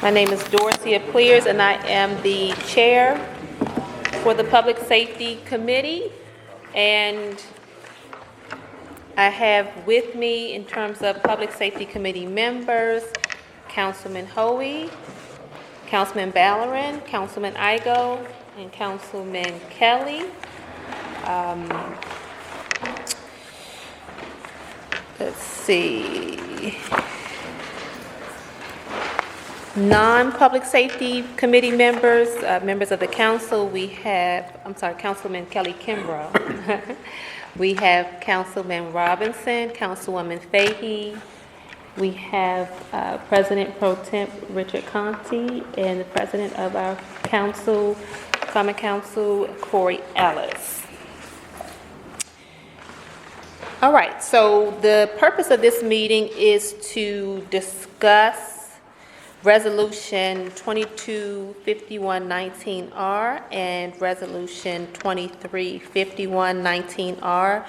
My name is Dorothea Pleers, and I am the chair for the Public Safety Committee. And I have with me, in terms of Public Safety Committee members, Councilman Hoey, Councilman Ballerin, Councilman Igo, and Councilman Kelly. Let's see. Non-Public Safety Committee members, members of the council, we have, Councilman Kelly Kimbrough. We have Councilman Robinson, Councilwoman Fahey. We have President Pro Temp Richard Conte and the President of our council, Common Council, Corey Ellis. All right, so the purpose of this meeting is to discuss Resolution 225119R and Resolution 235119R.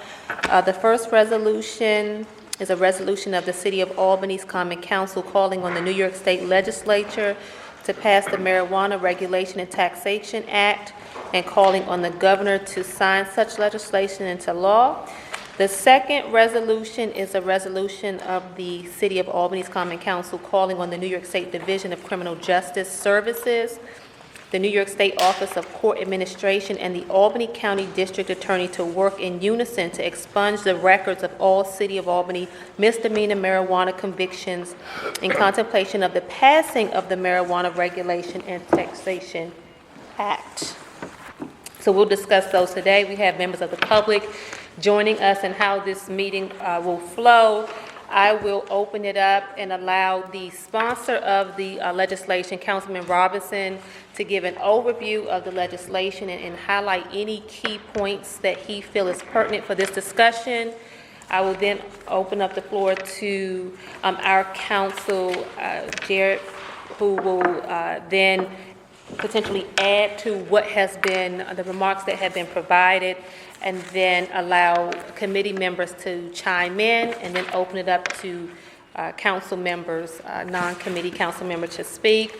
The first resolution is a resolution of the City of Albany's Common Council calling on the New York State Legislature to pass the Marijuana Regulation and Taxation Act and calling on the governor to sign such legislation into law. The second resolution is a resolution of the City of Albany's Common Council calling on the New York State Division of Criminal Justice Services, the New York State Office of Court Administration, and the Albany County District Attorney to work in unison to expunge the records of all City of Albany misdemeanor marijuana convictions in contemplation of the passing of the Marijuana Regulation and Taxation Act. So we'll discuss those today. We have members of the public joining us and how this meeting will flow. I will open it up and allow the sponsor of the legislation, Councilman Robinson, to give an overview of the legislation and highlight any key points that he feels is pertinent for this discussion. I will then open up the floor to our counsel, Jared, who will then potentially add to what has been the remarks that have been provided, and then allow committee members to chime in, and then open it up to council members, non-committee council members to speak.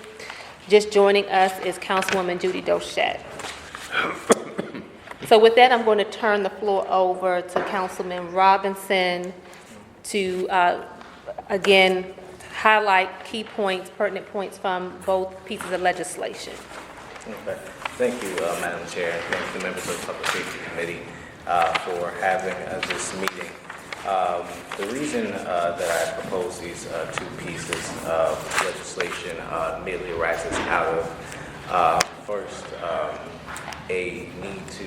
Just joining us is Councilwoman Judy Dochette. So with that, I'm going to turn the floor over to Councilman Robinson to, again, highlight key points, pertinent points from both pieces of legislation. Okay. Thank you, Madam Chair, and thank the members of the Public Safety Committee for having this meeting. The reason that I propose these two pieces of legislation immediately arises out of, first, a need to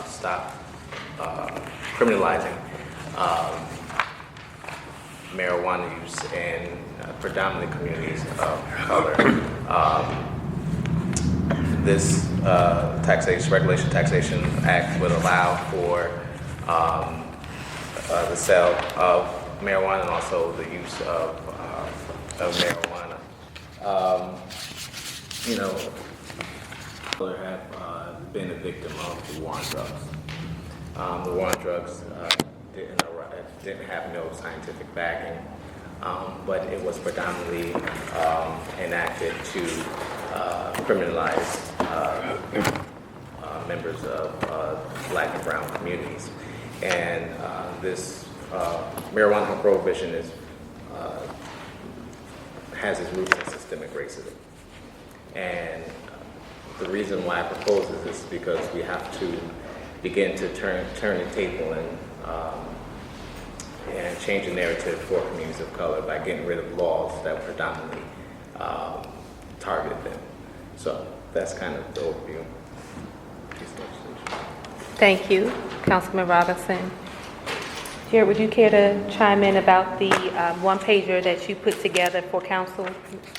stop criminalizing marijuana use in predominantly communities of color. This Regulation Taxation Act would allow for the sale of marijuana and also the use of marijuana. Color have been a victim of the war on drugs. The war on drugs didn't have no scientific backing, but it was predominantly enacted to criminalize members of Black and brown communities. And this marijuana prohibition has its roots in systemic racism. And the reason why I propose this is because we have to begin to turn the table and change the narrative for communities of color by getting rid of laws that predominantly targeted them. So that's kind of the overview. Thank you, Councilman Robinson. Jared, would you care to chime in about the one-pager that you put together for council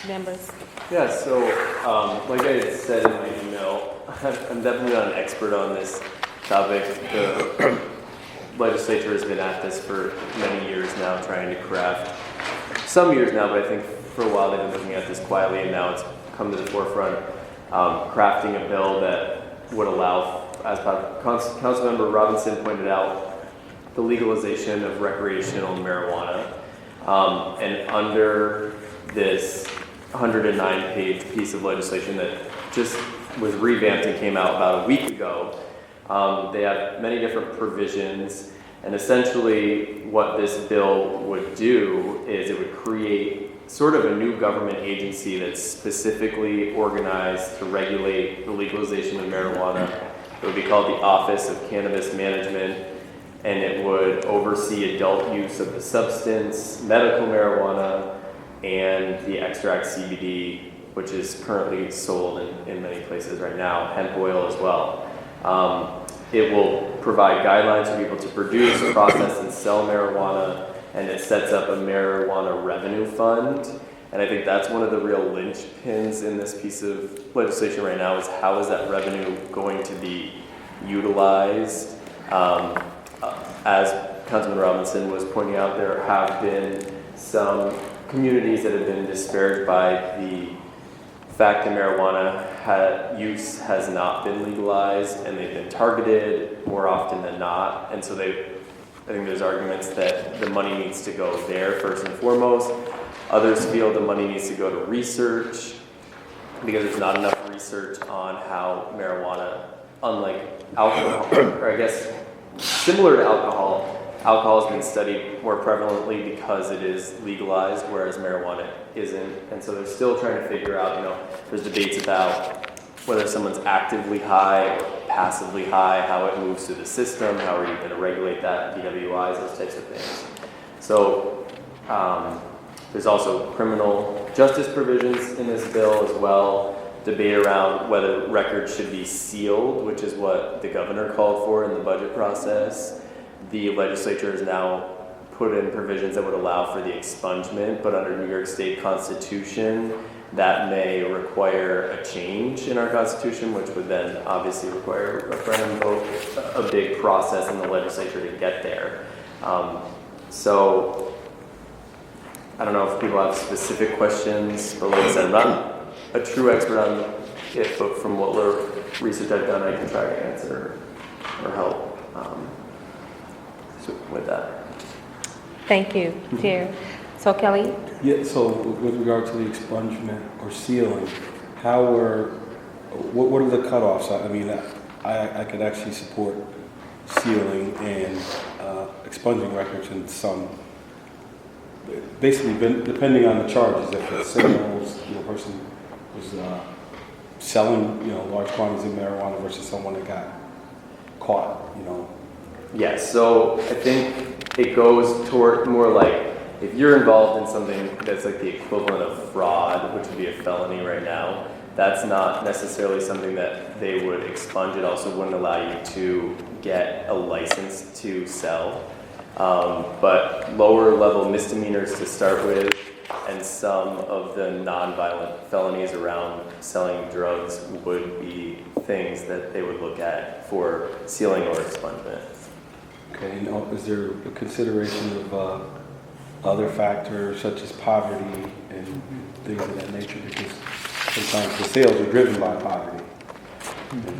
members? Yeah, so like I had said in my email, I'm definitely not an expert on this topic. The legislature has been at this for many years now, trying to craft, some years now, but I think for a while they've been looking at this quietly, and now it's come to the forefront, crafting a bill that would allow, as Councilmember Robinson pointed out, the legalization of recreational marijuana. And under this 109-page piece of legislation that just was revamped and came out about a week ago. They have many different provisions, and essentially what this bill would do is it would create sort of a new government agency that's specifically organized to regulate the legalization of marijuana. It would be called the Office of Cannabis Management, and it would oversee adult use of the substance, medical marijuana, and the extract CBD, which is currently sold in many places right now, hemp oil as well. It will provide guidelines for people to produce, process, and sell marijuana, and it sets up a marijuana revenue fund. And I think that's one of the real linchpins in this piece of legislation right now is how is that revenue going to be utilized? As Councilman Robinson was pointing out, there have been some communities that have been disparaged by the fact that marijuana use has not been legalized, and they've been targeted more often than not. And so I think there's arguments that the money needs to go there first and foremost. Others feel the money needs to go to research because there's not enough research on how marijuana, unlike alcohol, or I guess similar to alcohol has been studied more prevalently because it is legalized, whereas marijuana isn't. And so they're still trying to figure out, there's debates about whether someone's actively high or passively high, how it moves through the system, how are you going to regulate that, DWIs, those types of things. So there's also criminal justice provisions in this bill as well, debate around whether records should be sealed, which is what the governor called for in the budget process. The legislature has now put in provisions that would allow for the expungement, but under New York State Constitution, that may require a change in our Constitution, which would then obviously require a referendum vote, a big process in the legislature to get there. So I don't know if people have specific questions, but like I said, I'm not a true expert on it, but from what little research I've done, I can try to answer or help with that. Thank you, Chair. So Kelly? Yeah, so with regard to the expungement or sealing, what are the cutoffs? I mean, I could actually support sealing and expunging records in some, basically depending on the charges. If it's sales, person was selling, large quantities of marijuana versus someone that got caught, Yes, so I think it goes toward more like if you're involved in something that's like the equivalent of fraud, which would be a felony right now, that's not necessarily something that they would expunge. It also wouldn't allow you to get a license to sell. But lower level misdemeanors to start with, and some of the non-violent felonies around selling drugs would be things that they would look at for sealing or expungement. Okay, is there a consideration of other factors such as poverty and things of that nature? Because sometimes the sales are driven by poverty.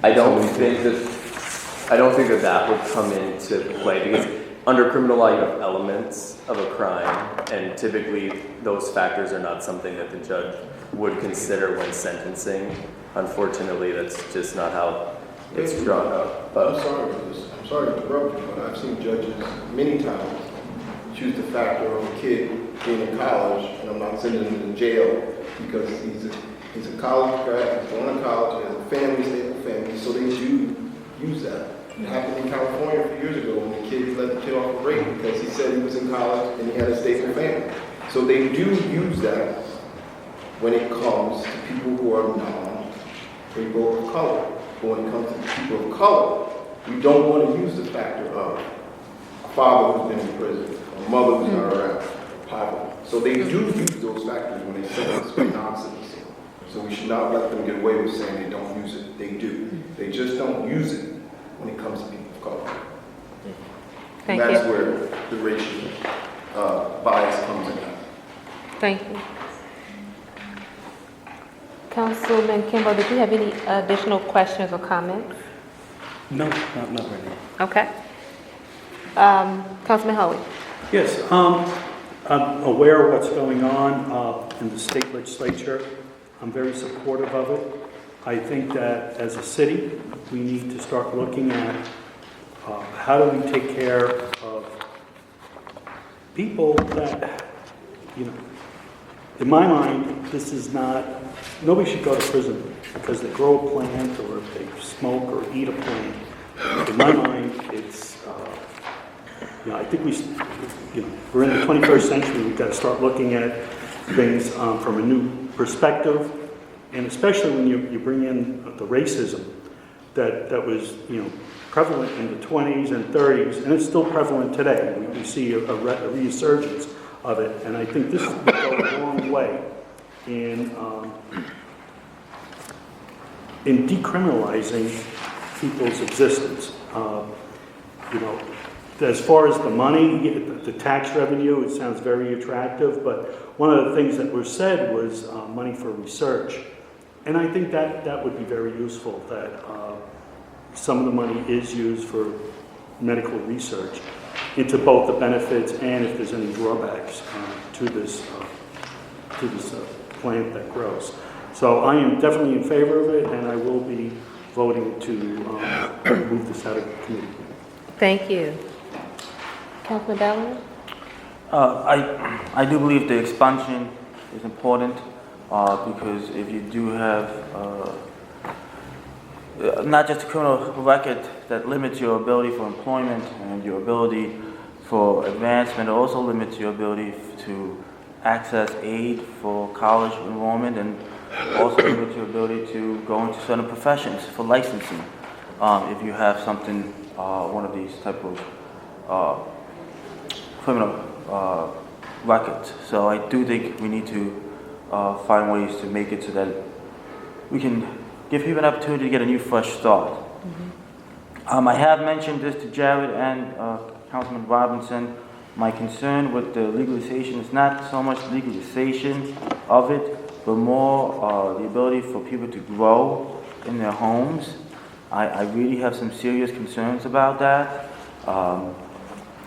I don't think that would come into play because under criminal law you have elements of a crime, and typically those factors are not something that the judge would consider when sentencing. Unfortunately, that's just not how it's drawn up. But I'm sorry to interrupt you, but I've seen judges many times choose the factor of a kid being in college, and I'm not sending him to jail because he's a college grad, he's going to college, he has a family, stable family, so they do use that. It happened in California a few years ago when the kid let the kid off a break because he said he was in college and he had a stable family. So they do use that when it comes to people who are non-people of color. But when it comes to people of color, we don't want to use the factor of a father who's been in prison, a mother who's not around, poverty. So they do use those factors when they sentence for non-citizens. So we should not let them get away with saying they don't use it. They do. They just don't use it when it comes to people of color. Thank And that's you. where the racial bias comes in. Thank you. Councilman Kimball, did you have any additional questions or comments? No, not right now. Okay. Councilman Hoey? Yes, I'm aware of what's going on in the state legislature. I'm very supportive of it. I think that as a city, we need to start looking at how do we take care of people that, you know, in my mind, this is not, nobody should go to prison because they grow a plant or they smoke or eat a plant. In my mind, it's, you know, I think we're in the 21st century. We've got to start looking at things from a new perspective, and especially when you bring in the racism that was, you know, prevalent in the 20s and 30s, and it's still prevalent today. We see a resurgence of it, and I think this would go a long way in decriminalizing people's existence. You know, as far as the money, the tax revenue, it sounds very attractive, but one of the things that was said was money for research. And I think that would be very useful, that some of the money is used for medical research into both the benefits and if there's any drawbacks to this plant that grows. So I am definitely in favor of it, and I will be voting to move this out of committee. Thank you. Councilman Ballard? I do believe the expansion is important because if you do have not just a criminal record that limits your ability for employment and your ability for advancement, it also limits your ability to access aid for college enrollment and also limits your ability to go into certain professions for licensing if you have something, one of these type of criminal records. So I do think we need to find ways to make it so that we can give people an opportunity to get a new fresh start. Mm-hmm. I have mentioned this to Jared and Councilman Robinson. My concern with the legalization is not so much legalization of it, but more the ability for people to grow in their homes. I really have some serious concerns about that.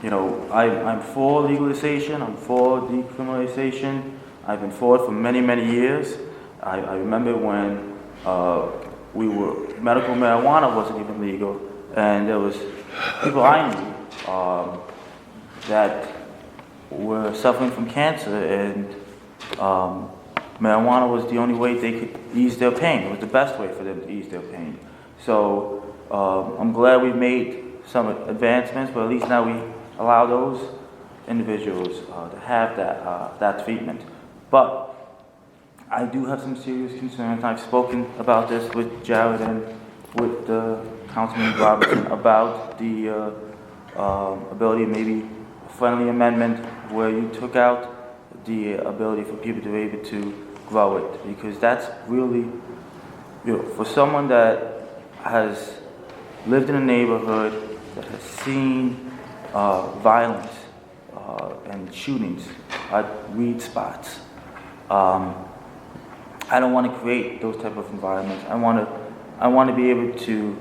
You know, I'm for legalization, I'm for decriminalization. I've been for it for many, many years. I remember when medical marijuana wasn't even legal, and there was people I knew that were suffering from cancer, and marijuana was the only way they could ease their pain. It was the best way for them to ease their pain. So I'm glad we've made some advancements, but at least now we allow those individuals to have that treatment. But I do have some serious concerns. I've spoken about this with Jared and with Councilman Robinson about the ability, maybe a friendly amendment where you took out the ability for people to be able to grow it, because that's really, you know, for someone that has lived in a neighborhood that has seen violence and shootings at weed spots. I don't want to create those type of environments. I want to be able to.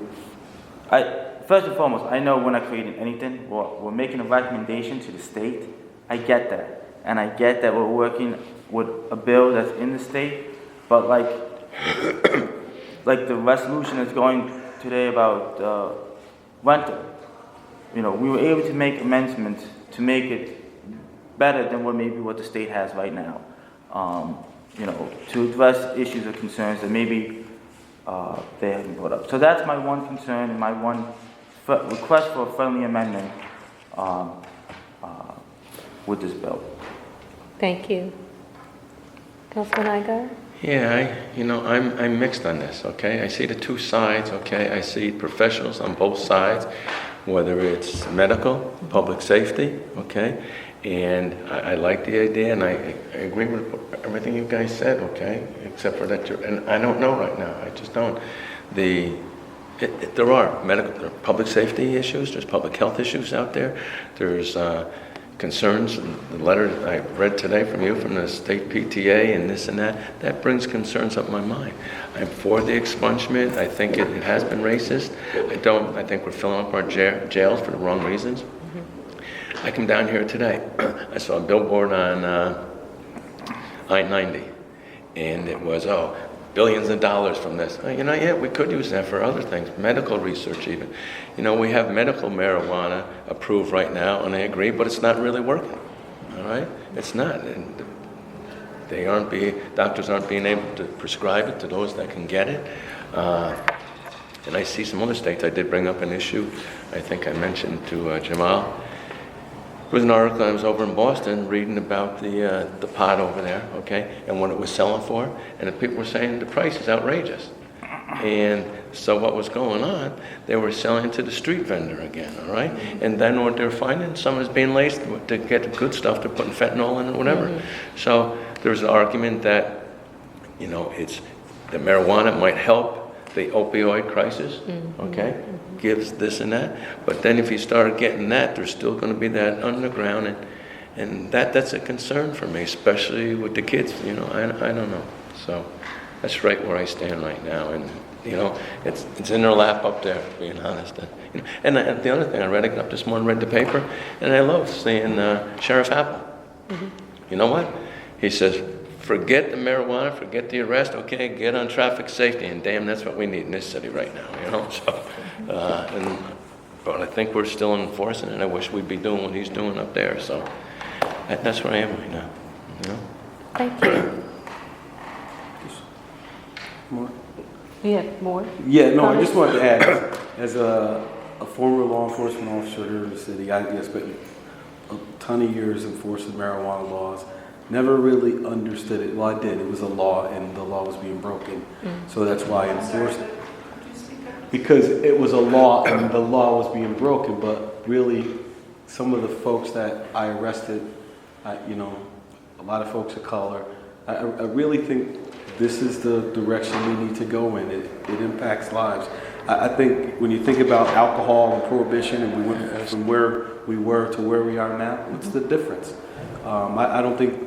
First and foremost, I know we're not creating anything. We're making a recommendation to the state. I get that, and I get that we're working with a bill that's in the state. But like the resolution that's going today about rental, you know, we were able to make amendments to make it better than what the state has right now. You know, to address issues or concerns that maybe they haven't brought up. So that's my one concern and my one request for a friendly amendment with this bill. Thank you. Councilman Igar? Yeah, I'm mixed on this, okay? I see the two sides, okay? I see professionals on both sides, whether it's medical, public safety, okay? And I like the idea, and I agree with everything you guys said, okay? Except for that, and I don't know right now, I just don't. There are public safety issues, there's public health issues out there, there's concerns, the letter I read today from you from the state PTA and this and that brings concerns up my mind. I'm for the expungement. I think it has been racist. I think we're filling up our jails for the wrong reasons. I come down here today. I saw a billboard on I-90, and it was, billions of dollars from this. Yeah, we could use that for other things, medical research even. We have medical marijuana approved right now, and I agree, but it's not really working. All right, it's not. And doctors aren't being able to prescribe it to those that can get it. And I see some other states. I did bring up an issue, I think I mentioned to Jamal. There was an article, I was over in Boston reading about the pot over there, okay, and what it was selling for, and the people were saying the price is outrageous. And so what was going on, they were selling to the street vendor again, all right? And then what they're finding, some is being laced to get good stuff, they're putting fentanyl in it or whatever. So there was an argument that, it's the marijuana might help the opioid crisis, okay? Gives this and that. But then if you start getting that, there's still going to be that underground, and that's a concern for me, especially with the kids, I don't know. So that's right where I stand right now, and it's in their lap up there, being honest. And the other thing, I got up this morning, read the paper, and I love seeing Sheriff Apple. You know what? He says, forget the marijuana, forget the arrest, okay, get on traffic safety, and damn, that's what we need in this city right now, So, but I think we're still enforcing it, and I wish we'd be doing what he's doing up there, so that's where I am right now, Thank you. More? You have more? Yeah, no, I just wanted to add, as a former law enforcement officer here in the city, I spent a ton of years enforcing marijuana laws. Never really understood it. Well, I did. It was a law, and the law was being broken. So that's why I enforced it. Because it was a law, and the law was being broken. But really, some of the folks that I arrested, a lot of folks of color, I really think this is the direction we need to go in. It impacts lives. I think when you think about alcohol and prohibition, and we went from where we were to where we are now, what's the difference? I don't think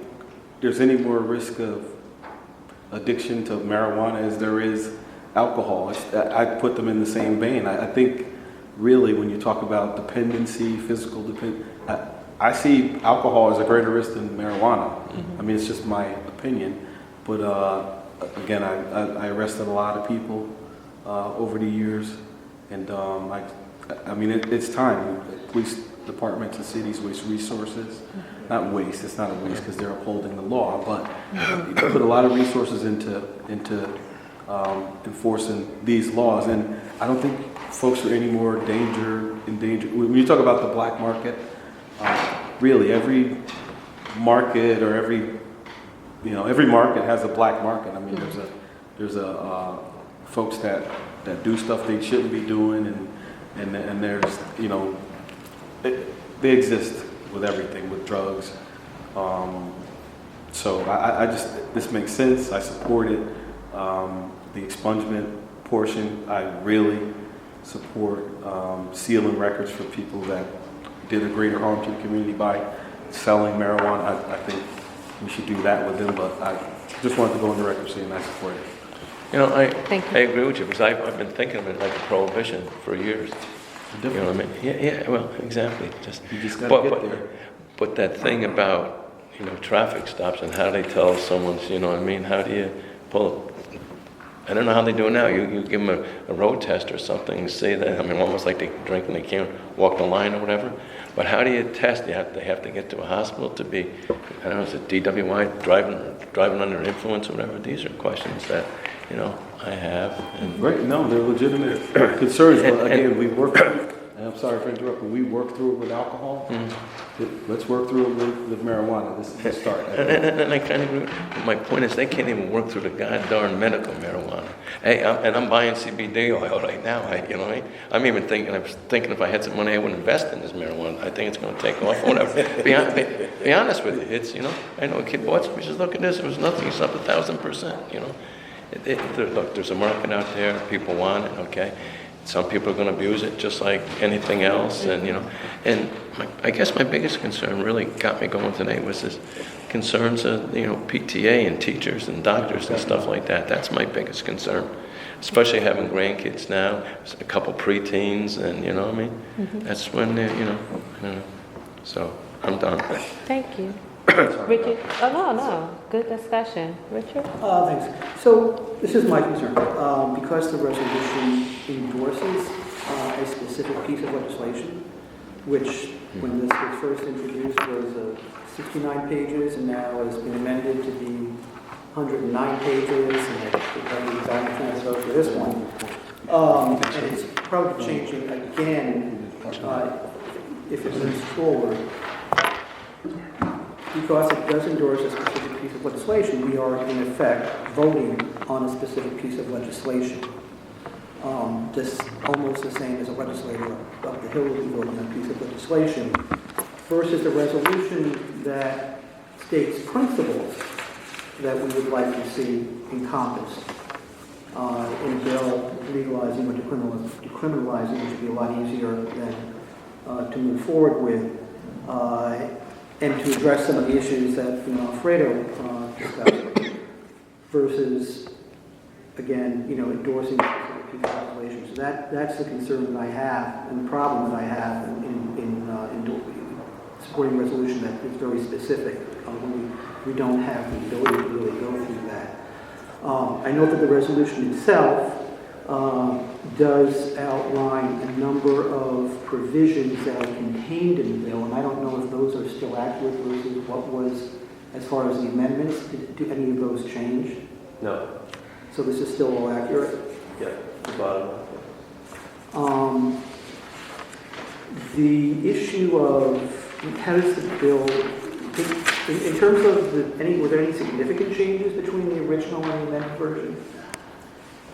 there's any more risk of addiction to marijuana as there is alcohol. I put them in the same vein. I think really when you talk about dependency, physical dependency, I see alcohol as a greater risk than marijuana. I mean, it's just my opinion. But again, I arrested a lot of people over the years, and I mean, it's time. Police departments and cities waste resources. Not waste, it's not a waste because they're upholding the law, but you put a lot of resources into enforcing these laws, and I don't think folks are any more in danger. When you talk about the black market, really every market or every market has a black market. I mean, there's a folks that do stuff they shouldn't be doing, and there's they exist with everything, with drugs. So I just, this makes sense. I support it. The expungement portion, I really support sealing records for people that did a greater harm to the community by selling marijuana. I think we should do that with them, but I just wanted to go on the record saying I support it. Thank you. I agree with you, because I've been thinking of it like a prohibition for years. You know what I mean? Yeah, well, exactly. You just gotta get there. But that thing about, traffic stops and how they tell someone's, how do you pull, I don't know how they do it now. You give them a road test or something, say that, almost like they drink and they can't walk the line or whatever. But how do you test? They have to get to a hospital to be, I don't know, is it DWI, driving under influence or whatever? These are questions that, I have. Right, no, they're legitimate concerns, but again, we work through it, and I'm sorry for interrupting, we work through it with alcohol. Let's work through it with marijuana. This is the start. And I kind of agree. My point is, they can't even work through the goddamn medical marijuana. Hey, I'm buying CBD oil right now. I'm even thinking. I was thinking if I had some money, I would invest in this marijuana. I think it's going to take off. Whatever. Be honest with you, it's I know a kid bought some. He says, "Look at this. It was nothing. It's up 1,000%." Look, there's a market out there. People want it. Okay. Some people are going to abuse it just like anything else, and I guess my biggest concern really got me going today was this concerns of PTA and teachers and doctors and stuff like that. That's my biggest concern, especially having grandkids now, a couple preteens, and that's when I don't know. So I'm done. Thank you. Richard? Oh, no. Good discussion. Richard? Thanks. So this is my concern. Because the resolution endorses a specific piece of legislation, which when this was first introduced was 69 pages and now has been amended to be 109 pages and it's transfer for this one. And it's probably changing again if it moves forward. Because it does endorse a specific piece of legislation, we are in effect voting on a specific piece of legislation. Just almost the same as a legislator up the hill would be voting on a piece of legislation, versus a resolution that states principles that we would like to see encompassed in a bill legalizing or decriminalizing, which would be a lot easier than to move forward with. And to address some of the issues that Alfredo discussed, versus, again, endorsing specific piece of legislation. So that's the concern that I have, and the problem that I have in supporting a resolution that is very specific. We don't have the ability to really go through that. I know that the resolution itself does outline a number of provisions that are contained in the bill, and I don't know if those are still accurate versus what was, as far as the amendments, did any of those change? No. So this is still all accurate? Yeah, the bottom. The issue of how does the bill, in terms of were there any significant changes between the original and the amended version?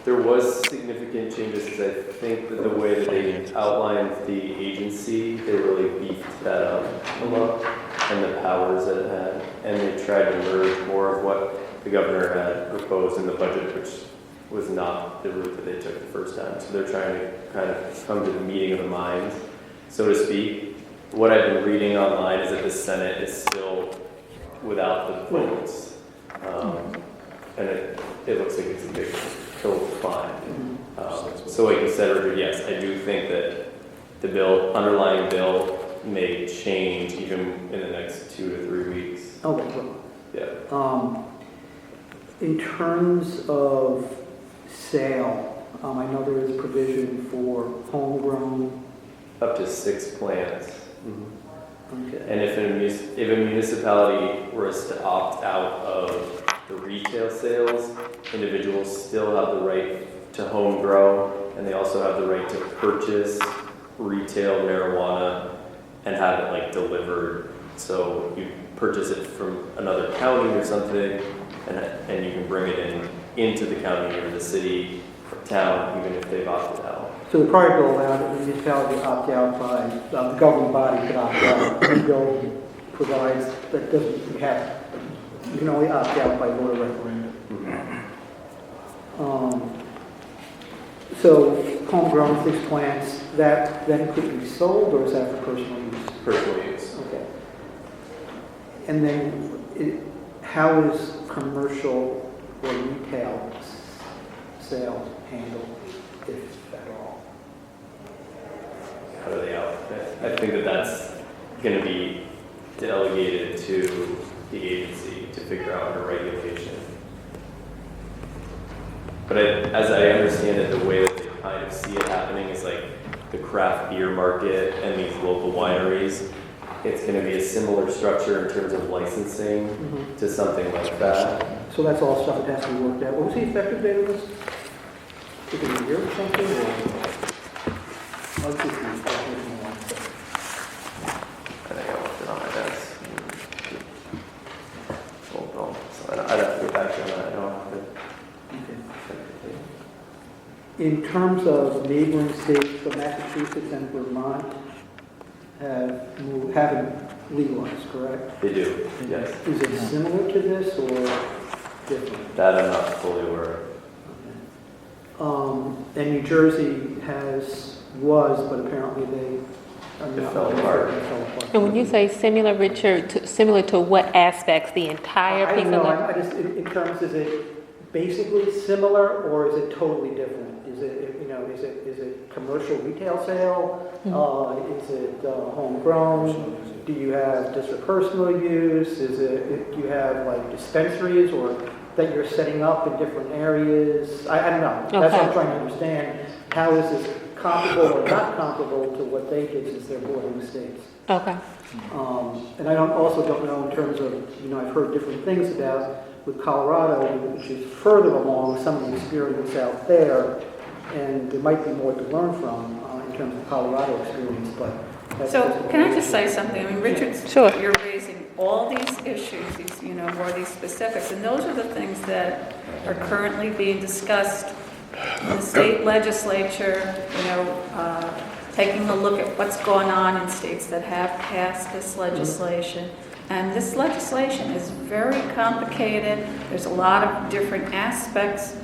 There was significant changes because I think that the way that they outlined the agency, they really beefed that up a lot, and the powers that it had, and they tried to merge more of what the governor had proposed in the budget, which was not the route that they took the first time. So they're trying to kind of come to the meeting of the minds, so to speak. What I've been reading online is that the Senate is still without the votes, and it looks like it's a big hill to climb. So like you said, Richard, yes, I do think that the underlying bill may change even in the next 2 to 3 weeks. Okay, well, Yeah. in terms of sale, I know there is provision for homegrown. Up to 6 plants. Okay. And if a municipality was to opt out of the retail sales, individuals still have the right to home grow, and they also have the right to purchase retail marijuana and have it like delivered. So you purchase it from another county or something, and you can bring it into the county or the city or town, even if they've opted out. So the prior bill allowed the municipality to opt out by, the governing body could opt out. The new bill provides that doesn't have, you can only opt out by voter referendum. So homegrown 6 plants, that then could be sold, or is that for personal use? Personal use. Okay. And then how is commercial or retail sales handled, if at all? How do they out? I think that that's going to be delegated to the agency to figure out a regulation. But as I understand it, the way that they kind of see it happening is like the craft beer market and these local wineries. It's going to be a similar structure in terms of licensing to something like that. So that's all stuff that has to be worked out. What was the effective date of this? Is it a year or something? I think I left it on my desk. Hold on. So I'd have to get back to you on that. I don't have it. In terms of neighboring states, so Massachusetts and Vermont haven't legalized, correct? They do, yes. Is it similar to this or different? That I'm not fully aware of. And New Jersey was, but apparently they are It not. fell apart. It fell apart. And when you say similar, Richard, similar to what aspects? The entire I piece don't of know, land? I just, in terms, is it basically similar, or is it totally different? Is it, you know, is it commercial retail sale? Is it homegrown? Do you have just for personal use? Do you have like dispensaries or that you're setting up in different areas? I don't know. That's what I'm trying to understand. How is this comparable or not comparable to what they did since they're bordering states? Okay. And I also don't know in terms of, you know, I've heard different things about with Colorado, which is further along, some of the experience out there, and there might be more to learn from in terms of Colorado experience, but that's So just- can I just say something? I mean, Richard, Sure. you're raising all these issues, these, you know, more of these specifics, and those are the things that are currently being discussed in the state legislature, you know, taking a look at what's going on in states that have passed this legislation. And this legislation is very complicated. There's a lot of different aspects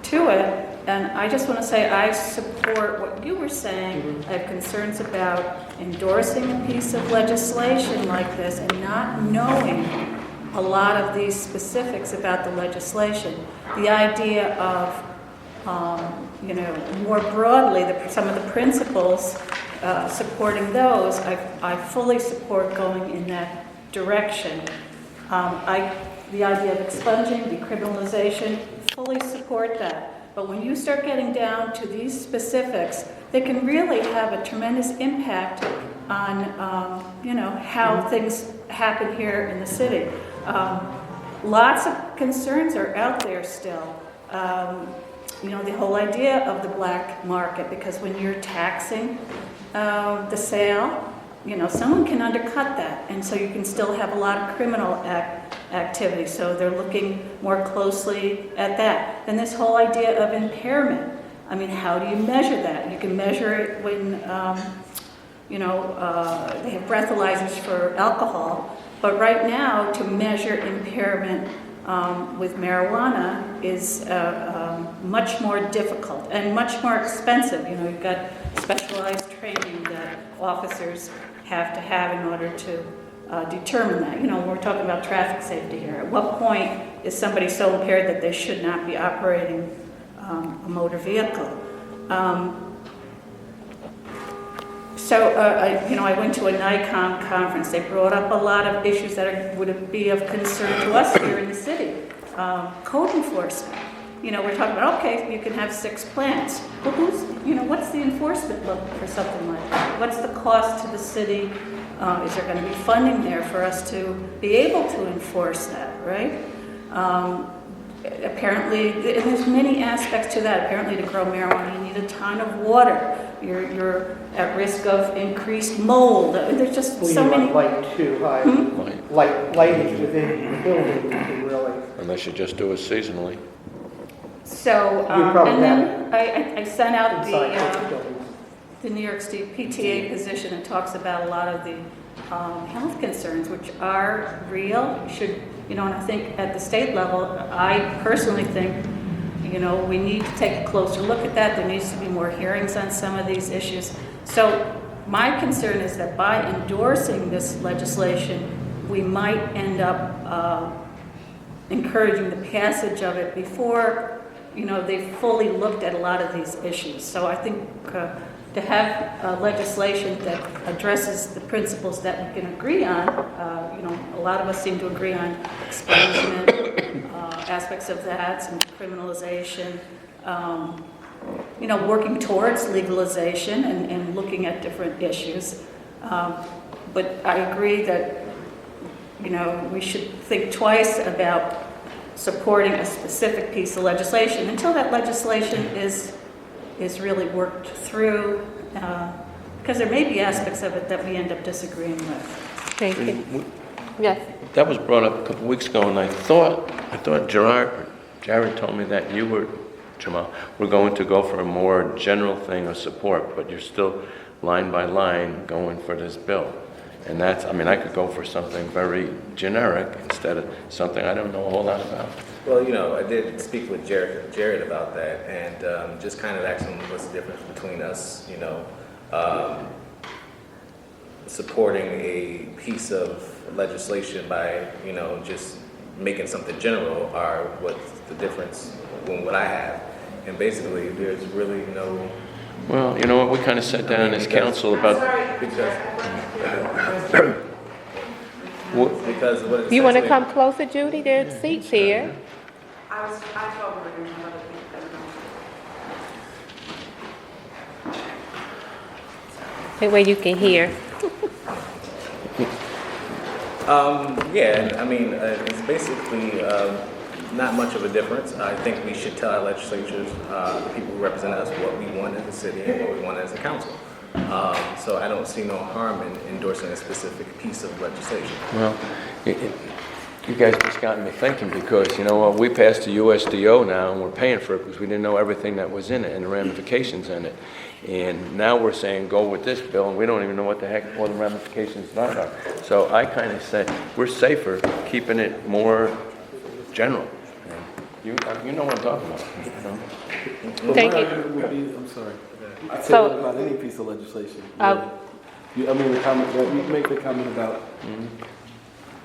to it. And I just want to say I support what you were saying. I have concerns about endorsing a piece of legislation like this and not knowing a lot of these specifics about the legislation. The idea of you know, more broadly, some of the principles, supporting those, I fully support going in that direction. The idea of expunging, decriminalization, fully support that. But when you start getting down to these specifics, they can really have a tremendous impact on, you know, how things happen here in the city. Lots of concerns are out there still. You know, the whole idea of the black market, because when you're taxing the sale, you know, someone can undercut that, and so you can still have a lot of criminal activity. So they're looking more closely at that. And this whole idea of impairment, I mean, how do you measure that? You can measure it when, you know, they have breathalyzers for alcohol, but right now to measure impairment with marijuana is much more difficult and much more expensive. You know, you've got specialized training that officers have to have in order to determine that. You know, we're talking about traffic safety here. At what point is somebody so impaired that they should not be operating a motor vehicle? You know, I went to a NICOM conference. They brought up a lot of issues that would be of concern to us here in the city. Code enforcement. You know, we're talking about, okay, you can have 6 plants. But you know, what's the enforcement look for something like that? What's the cost to the city? Is there going to be funding there for us to be able to enforce that, right? Apparently, and there's many aspects to that. Apparently, to grow marijuana, you need a ton of water. You're at risk of increased mold. There's just so many. Light too high. Lighting within the building can really. Unless you just do it seasonally. So, You probably and then I sent out Inside buildings. the New York State PTA position. It talks about a lot of the health concerns, which are real. Should, you know, and I think at the state level, I personally think, you know, we need to take a closer look at that. There needs to be more hearings on some of these issues. So my concern is that by endorsing this legislation, we might end up encouraging the passage of it before, you know, they've fully looked at a lot of these issues. So I think to have legislation that addresses the principles that we can agree on, you know, a lot of us seem to agree on expungement, aspects of that, some criminalization, you know, working towards legalization and looking at different issues. But I agree that, you know, we should think twice about supporting a specific piece of legislation until that legislation is really worked through, because there may be aspects of it that we end up disagreeing with. Thank you. Yes. That was brought up a couple weeks ago, and I thought Jared told me that you were, Jamal, were going to go for a more general thing of support, but you're still line by line going for this bill. And that's, I mean, I could go for something very generic instead of something I don't know a whole lot about. Well, you know, I did speak with Jared about that, and just kind of asked him what's the difference between us, you know, supporting a piece of legislation by, you know, just making something general, or what's the difference from what I have. And basically, there's really no, Well, you know what, we kind of sat down as council about, because what- because what You want to essentially- come closer, Judy? There's seats here. I thought we were going to have other people. That way you can hear. Yeah, I mean, it's basically not much of a difference. I think we should tell our legislatures, the people who represent us, what we want as a city and what we want as a council. So I don't see no harm in endorsing a specific piece of legislation. well, you guys just got me thinking because, you know what, we passed the USDO now and we're paying for it because we didn't know everything that was in it and the ramifications in it. And now we're saying go with this bill and we don't even know what the heck all the ramifications are. So I kind of say we're safer keeping it more general. You know what I'm talking about, you know? But Thank my you. argument would be, I'm sorry. I'd say So- that about any piece of legislation. Uh, really. I mean, the comment, that you make the comment about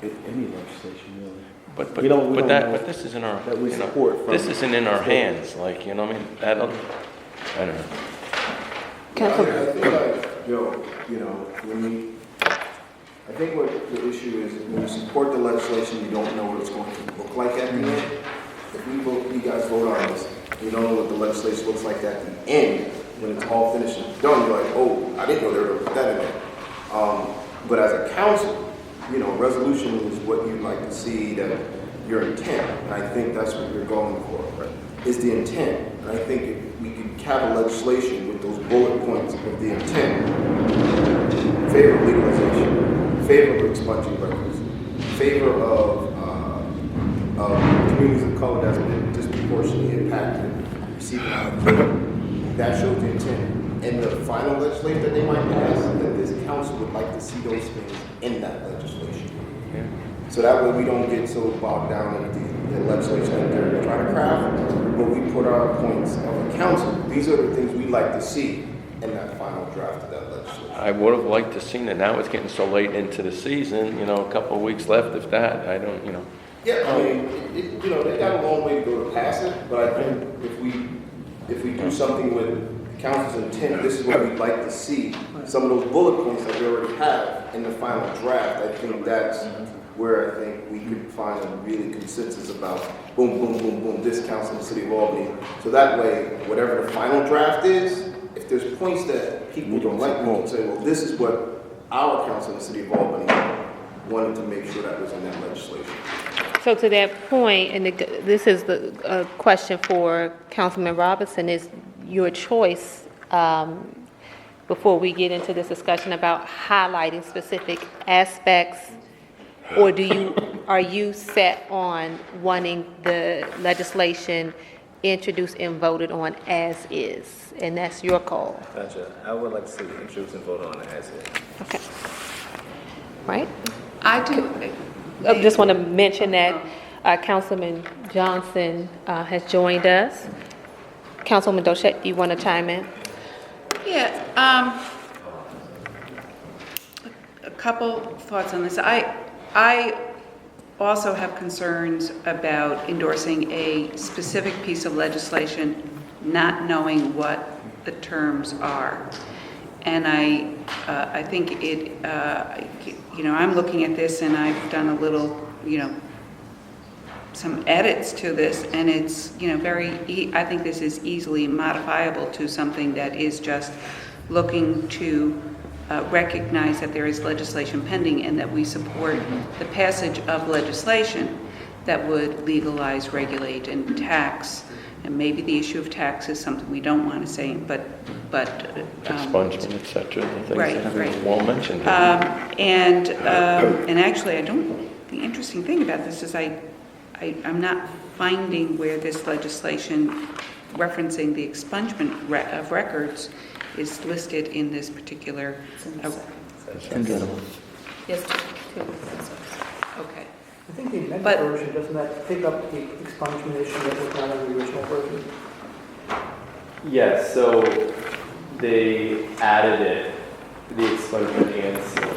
any legislation, really. But We don't know this isn't our, that we you know, support from- this isn't in our hands, like, you know what I mean? I don't know. I think like, Joe, you know, I think what the issue is, when you support the legislation, you don't know what it's going to look like at the end. If you guys vote on this, you don't know what the legislation looks like at the end, when it's all finished and done, you're like, oh, I didn't know they were going to put that in there. But as a council, you know, resolution is what you'd like to see, that your intent, and I think that's what you're going for, right, is the intent. And I think if we could have a legislation with those bullet points of the intent, favor of legalization, favor of expunging records, favor of communities of color that's been disproportionately impacted, receiving that shows the intent. And the final legislation that they might pass, that this council would like to see those things in that legislation. So that way we don't get so bogged down in the legislation that they're trying to craft, but we put our points of a council. These are the things we'd like to see in that final draft of that legislation. I would have liked to seen it. Now it's getting so late into the season, you know, a couple of weeks left, if that, I don't, you know. Yeah, I mean, you know, they got a long way to go to pass it, but I think if we do something with the council's intent, this is what we'd like to see. Some of those bullet points that we already have in the final draft, I think that's where I think we could find a really consensus about boom, boom, boom, boom, this council in the city of Albany. So that way, whatever the final draft is, if there's points that people don't like, we can say, well, this is what our council in the city of Albany wanted to make sure that was in that legislation. So to that point, and this is the question for Councilman Robinson, is your choice, before we get into this discussion about highlighting specific aspects, or are you set on wanting the legislation introduced and voted on as is? And that's your call. Gotcha. I would like to see it introduced and voted on as is. Okay. Right? I do. I just want to mention that Councilman Johnson has joined us. Councilwoman Doshett, do you want to chime in? Yeah, a couple thoughts on this. I also have concerns about endorsing a specific piece of legislation, not knowing what the terms are. And I think it, you know, I'm looking at this and I've done a little, you know, some edits to this, and it's, you know, I think this is easily modifiable to something that is just looking to recognize that there is legislation pending and that we support the passage of legislation that would legalize, regulate, and tax. And maybe the issue of tax is something we don't want to say, but Expungement, et cetera, the things Right, that right. Walt mentioned. and actually, the interesting thing about this is I'm not finding where this legislation referencing the expungement of records is listed in this particular. Yes, Okay. I think the amended But- version, doesn't that pick up the expungement issue that was not on the original version? Yes, so they added it, the expungement and sealing.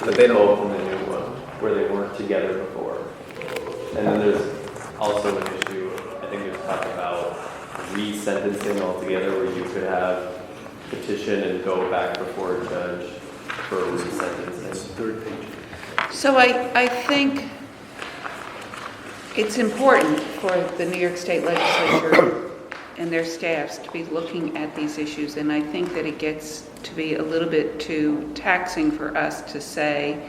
But they don't- Both in the new one, where they weren't together before. And then there's also an issue, I resentencing altogether, where you could have petition and go back before a judge for resentencing. That's the third page. So I think it's important for the New York State Legislature and their staffs to be looking at these issues, and I think that it gets to be a little bit too taxing for us to say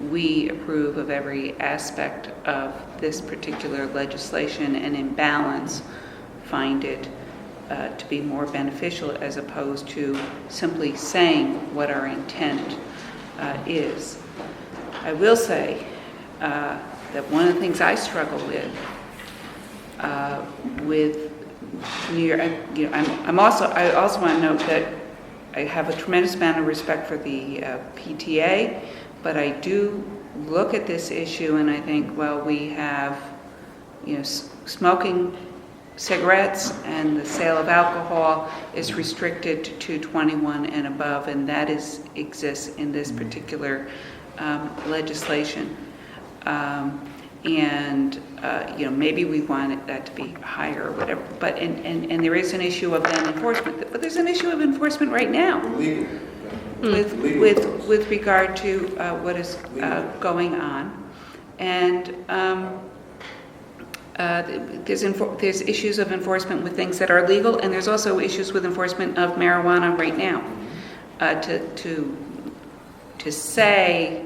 we approve of every aspect of this particular legislation and in balance find it to be more beneficial, as opposed to simply saying what our intent is. I will say that one of the things I struggle with New York, I also want to note that I have a tremendous amount of respect for the PTA, but I do look at this issue and I think, well, we have, smoking cigarettes and the sale of alcohol is restricted to 21 and above, and that exists in this particular legislation. Maybe we want that to be higher or whatever, but and there is an issue of then enforcement, but there's an issue of enforcement right now with regard to what is going on, and there's issues of enforcement with things that are legal, and there's also issues with enforcement of marijuana right now. To say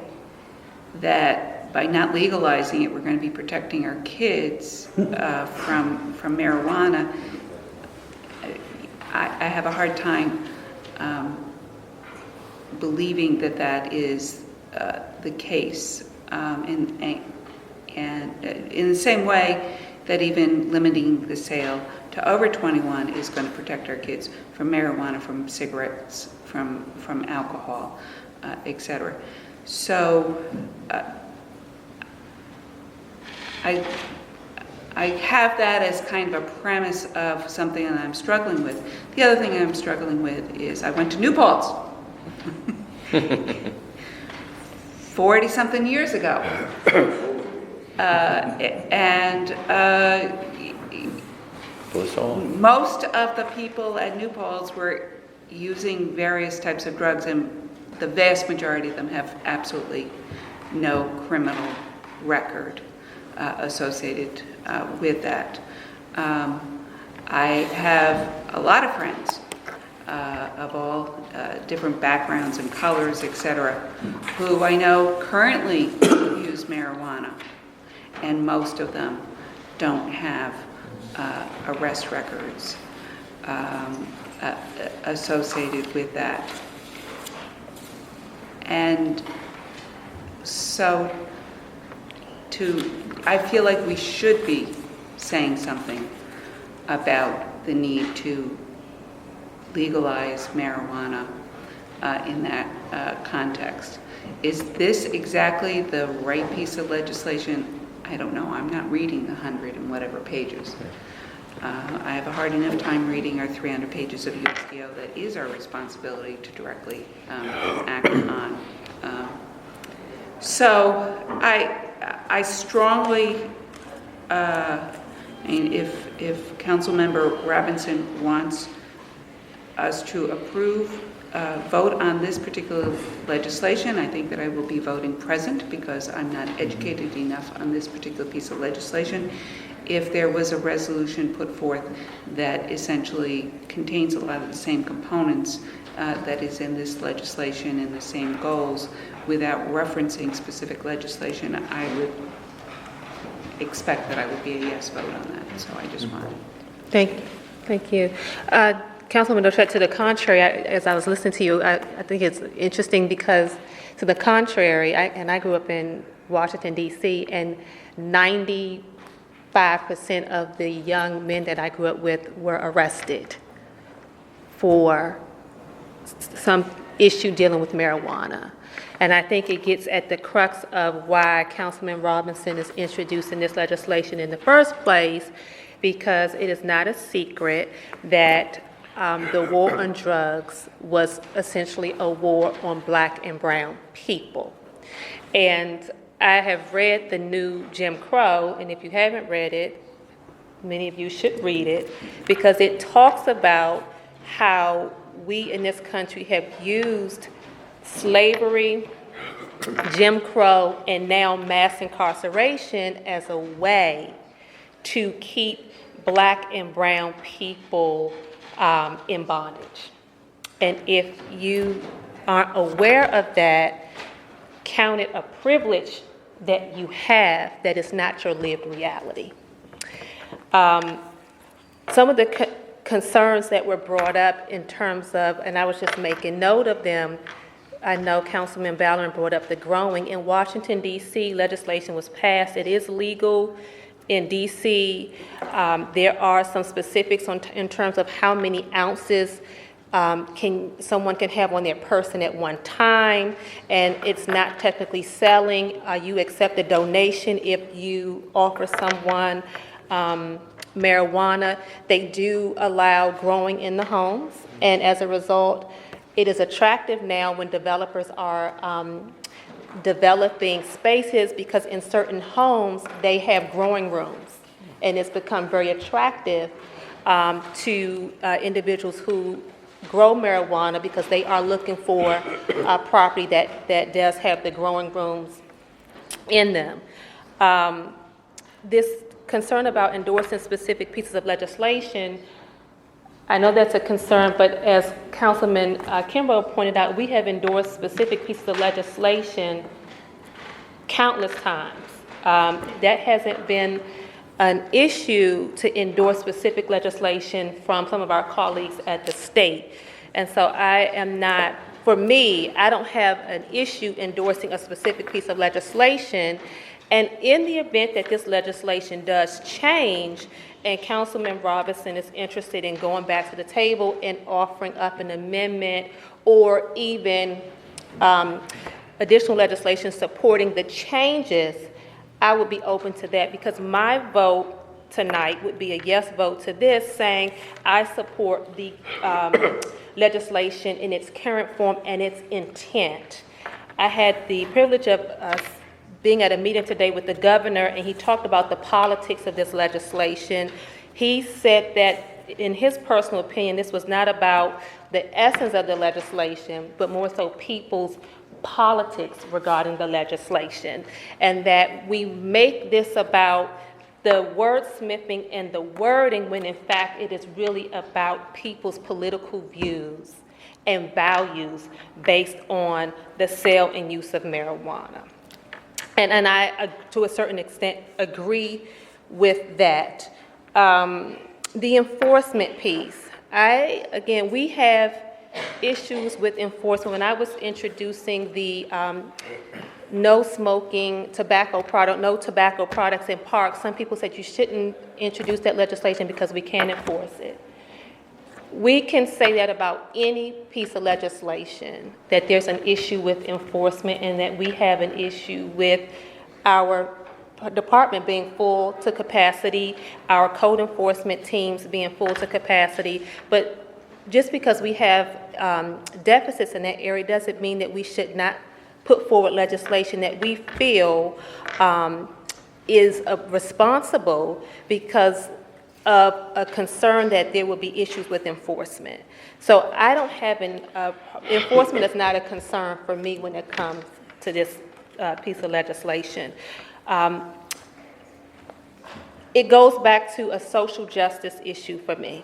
that by not legalizing it, we're going to be protecting our kids from marijuana, I have a hard time believing that is the case. And in the same way that even limiting the sale to over 21 is going to protect our kids from marijuana, from cigarettes, from alcohol, etc. So I have that as kind of a premise of something that I'm struggling with. The other thing I'm struggling with is I went to New Paltz 40-something years ago. Most of the people at New Paltz were using various types of drugs, and the vast majority of them have absolutely no criminal record associated with that. I have a lot of friends of all different backgrounds and colors, etc., who I know currently use marijuana, and most of them don't have arrest records associated with that. And so I feel like we should be saying something about the need to legalize marijuana in that context. Is this exactly the right piece of legislation? I don't know. I'm not reading the 100 and whatever pages. I have a hard enough time reading our 300 pages of USDO that is our responsibility to directly act on. So I strongly, if Councilmember Robinson wants us to vote on this particular legislation, I think that I will be voting present because I'm not educated enough on this particular piece of legislation. If there was a resolution put forth that essentially contains a lot of the same components that is in this legislation and the same goals without referencing specific legislation, I would expect that I would be a yes vote on that. So I just want to... Thank you. Councilwoman Dorchette, to the contrary, as I was listening to you, I think it's interesting because, to the contrary, I grew up in Washington, D.C., and 95% of the young men that I grew up with were arrested for some issue dealing with marijuana. And I think it gets at the crux of why Councilman Robinson is introducing this legislation in the first place, because it is not a secret that the war on drugs was essentially a war on black and brown people. And I have read the new Jim Crow, and if you haven't read it, many of you should read it, because it talks about how we in this country have used slavery, Jim Crow, and now mass incarceration as a way to keep Black and brown people in bondage. And if you aren't aware of that, count it a privilege that you have that is not your lived reality. Some of the concerns that were brought up in terms of, and I was just making note of them, I know Councilman Ballerin brought up the growing. In Washington, D.C., legislation was passed. It is legal in D.C. There are some specifics in terms of how many ounces someone can have on their person at one time, and it's not technically selling. You accept a donation if you offer someone marijuana. They do allow growing in the homes, and as a result, it is attractive now when developers are developing spaces, because in certain homes they have growing rooms, and it's become very attractive to individuals who grow marijuana, because they are looking for a property that does have the growing rooms in them. This concern about endorsing specific pieces of legislation, I know that's a concern, but as Councilman Kimbrough pointed out, we have endorsed specific pieces of legislation countless times. That hasn't been an issue to endorse specific legislation from some of our colleagues at the state. And so I don't have an issue endorsing a specific piece of legislation. And in the event that this legislation does change, and Councilman Robinson is interested in going back to the table and offering up an amendment or even additional legislation supporting the changes, I would be open to that, because my vote tonight would be a yes vote to this, saying I support the legislation in its current form and its intent. I had the privilege of being at a meeting today with the governor, and he talked about the politics of this legislation. He said that, in his personal opinion, this was not about the essence of the legislation, but more so people's politics regarding the legislation, and that we make this about the wordsmithing and the wording, when in fact it is really about people's political views and values based on the sale and use of marijuana. And I, to a certain extent, agree with that. The enforcement piece. We have issues with enforcement. When I was introducing the no tobacco products in parks, some people said you shouldn't introduce that legislation because we can't enforce it. We can say that about any piece of legislation, that there's an issue with enforcement and that we have an issue with our department being full to capacity, our code enforcement teams being full to capacity. But just because we have deficits in that area doesn't mean that we should not put forward legislation that we feel is responsible because of a concern that there will be issues with enforcement. So I don't have enforcement is not a concern for me when it comes to this piece of legislation. It goes back to a social justice issue for me.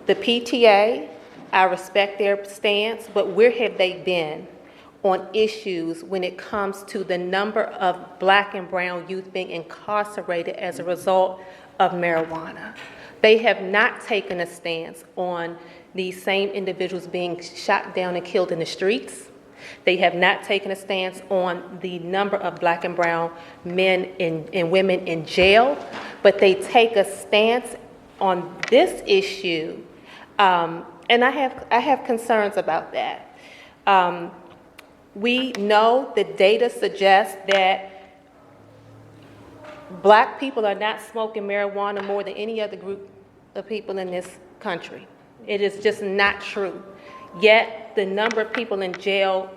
The PTA, I respect their stance, but where have they been on issues when it comes to the number of Black and brown youth being incarcerated as a result of marijuana? They have not taken a stance on these same individuals being shot down and killed in the streets. They have not taken a stance on the number of Black and brown men and women in jail, but they take a stance on this issue, and I have concerns about that. We know the data suggests that Black people are not smoking marijuana more than any other group of people in this country. It is just not true. Yet the number of people in jail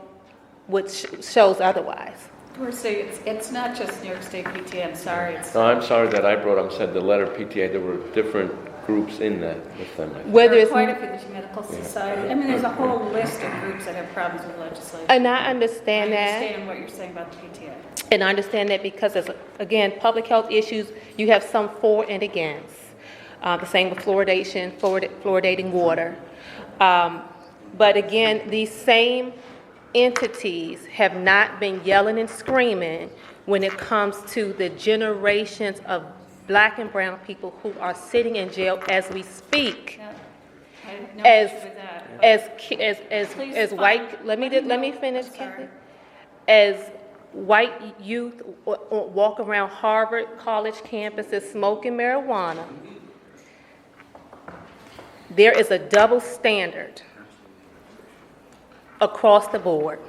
shows otherwise. Dorsey, it's not just New York State PTA, I'm sorry, it's, No, I'm sorry that I brought up, said the letter PTA, there were different groups in that with them. I think. Whether there are it's, quite a few, there's medical society, I mean, there's a whole list of groups that have problems with legislation. and I understand I that. understand what you're saying about the PTA. And I understand that because, again, public health issues, you have some for and against. The same with fluoridating water. But again, these same entities have not been yelling and screaming when it comes to the generations of Black and brown people who are sitting in jail as we speak. Yeah, I have no As, issue with that. as Please white, find- let me finish, I'm sorry. Kathy. As white youth walk around Harvard College campuses smoking marijuana, there is a double standard across the board.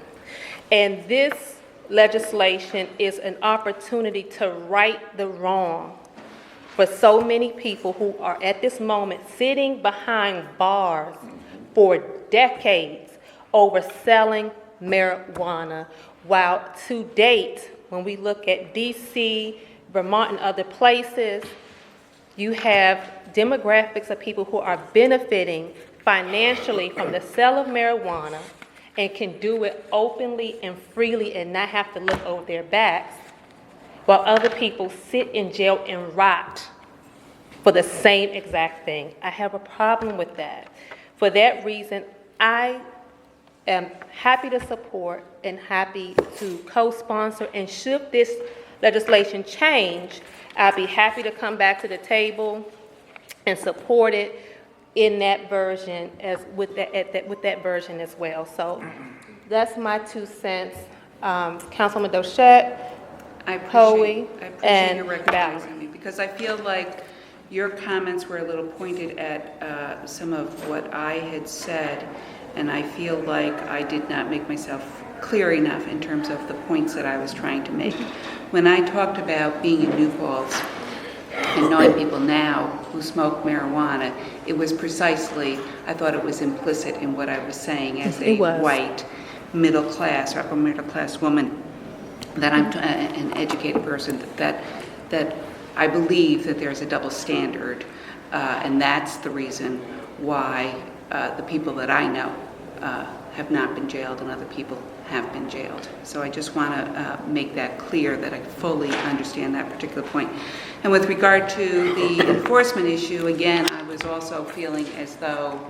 And this legislation is an opportunity to right the wrong for so many people who are at this moment sitting behind bars for decades over selling marijuana, while to date, when we look at DC, Vermont, and other places, you have demographics of people who are benefiting financially from the sale of marijuana and can do it openly and freely and not have to look over their backs, while other people sit in jail and rot for the same exact thing. I have a problem with that. For that reason, I am happy to support and happy to co-sponsor, and should this legislation change, I'll be happy to come back to the table and support it in that version, with that version as well. So that's my 2 cents. Councilman Doshett, I Hoey, appreciate and your recognizing me, because I feel like your comments were a little pointed at some of what I had said, and I feel like I did not make myself clear enough in terms of the points that I was trying to make. When I talked about being in New Paltz and knowing people now who smoke marijuana, it was precisely, I thought it was implicit in what I was saying as a It was. white, middle class, or upper middle class woman, that I'm an educated person, that I believe that there's a double standard, and that's the reason why the people that I know have not been jailed and other people have been jailed. So I just want to make that clear, that I fully understand that particular point. And with regard to the enforcement issue, again, I was also feeling as though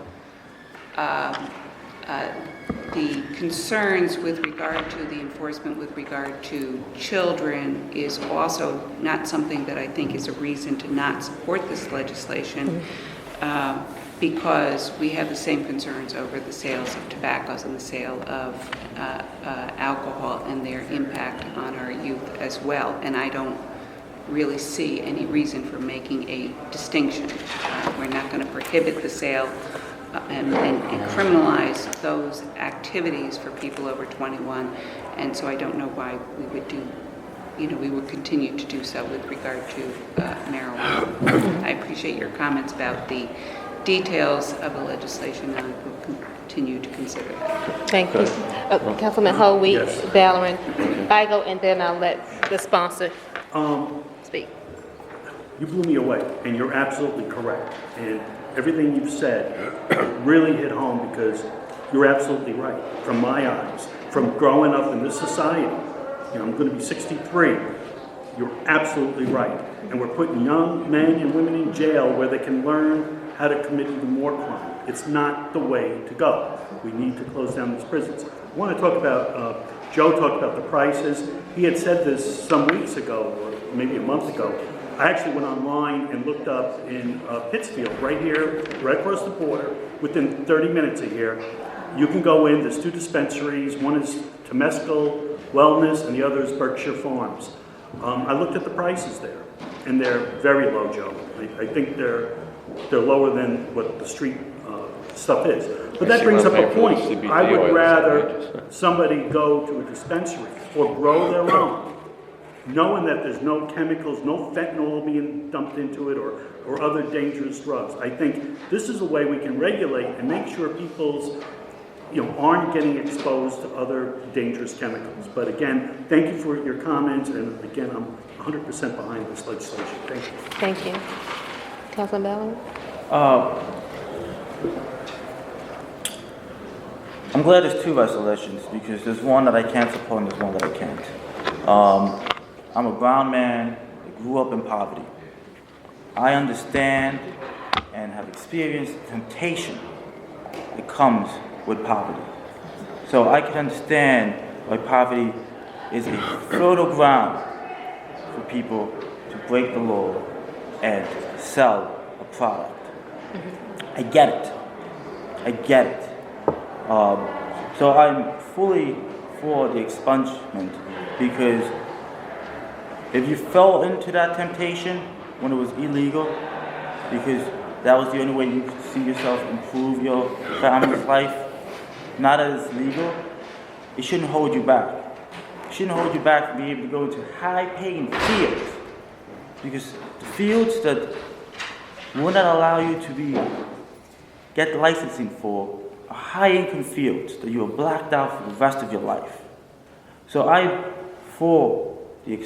the concerns with regard to the enforcement with regard to children is also not something that I think is a reason to not support this legislation, because we have the same concerns over the sales of tobaccos and the sale of alcohol and their impact on our youth as well. And I don't really see any reason for making a distinction. We're not going to prohibit the sale and criminalize those activities for people over 21, and so I don't know why we would do, we would continue to do so with regard to marijuana. I appreciate your comments about the details of the legislation, and I will continue to consider that. thank you. Councilman Hoey, Valorant, Igo, and then I'll let the sponsor speak. You blew me away, and you're absolutely correct. And everything you've said really hit home, because you're absolutely right. From my eyes, from growing up in this society, I'm going to be 63, you're absolutely right. And we're putting young men and women in jail where they can learn how to commit even more crime. It's not the way to go. We need to close down these prisons. I want to talk about, Joe talked about the prices. He had said this some weeks ago, or maybe a month ago. I actually went online and looked up in Pittsfield, right here, right across the border, within 30 minutes of here. You can go in, there's 2 dispensaries. One is Temescal Wellness and the other is Berkshire Farms. I looked at the prices there, and they're very low, Joe. I think they're lower than what the street stuff is. But that brings up a point. I would rather somebody go to a dispensary or grow their own, knowing that there's no chemicals, no fentanyl being dumped into it, or other dangerous drugs. I think this is a way we can regulate and make sure people's aren't getting exposed to other dangerous chemicals. But again, thank you for your comments, and again, I'm 100% behind this legislation. Thank you. Thank you. Councilman Ballard? I'm glad there's two resolutions because there's one that I can't support and there's one that I can't. I'm a brown man that grew up in poverty. I understand and have experienced temptation that comes with poverty. So I can understand why poverty is a fertile ground for people to break the law and sell a product. I get it. I get it. So I'm fully for the expungement because if you fell into that temptation when it was illegal, because that was the only way you could see yourself improve your family's life, now that it's legal, it shouldn't hold you back. It shouldn't hold you back from being able to go into high-paying fields, because the fields that would not allow you to get licensing for are high-income fields that you are blacked out for the rest of your life. So I'm for the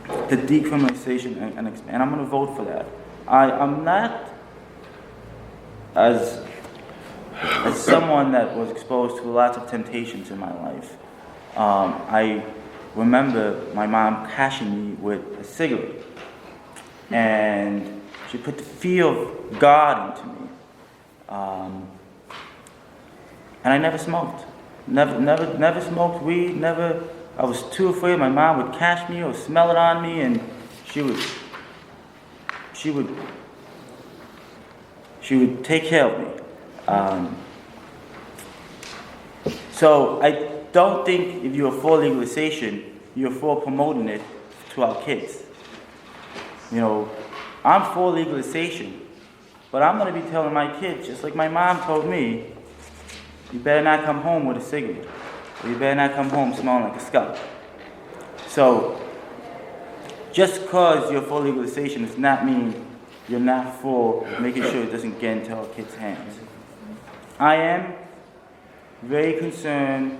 decriminalization and I'm going to vote for that. I'm not, as someone that was exposed to lots of temptations in my life, I remember my mom cashing me with a cigarette, and she put the fear of God into me. And I never smoked. Never smoked weed. Never. I was too afraid my mom would catch me or smell it on me, and she would take care of me. So I don't think if you're for legalization, you're for promoting it to our kids. I'm for legalization, but I'm going to be telling my kids, just like my mom told me, you better not come home with a cigarette, or you better not come home smelling like a skunk. So, just because you're for legalization does not mean you're not for making sure it doesn't get into our kids' hands. I am very concerned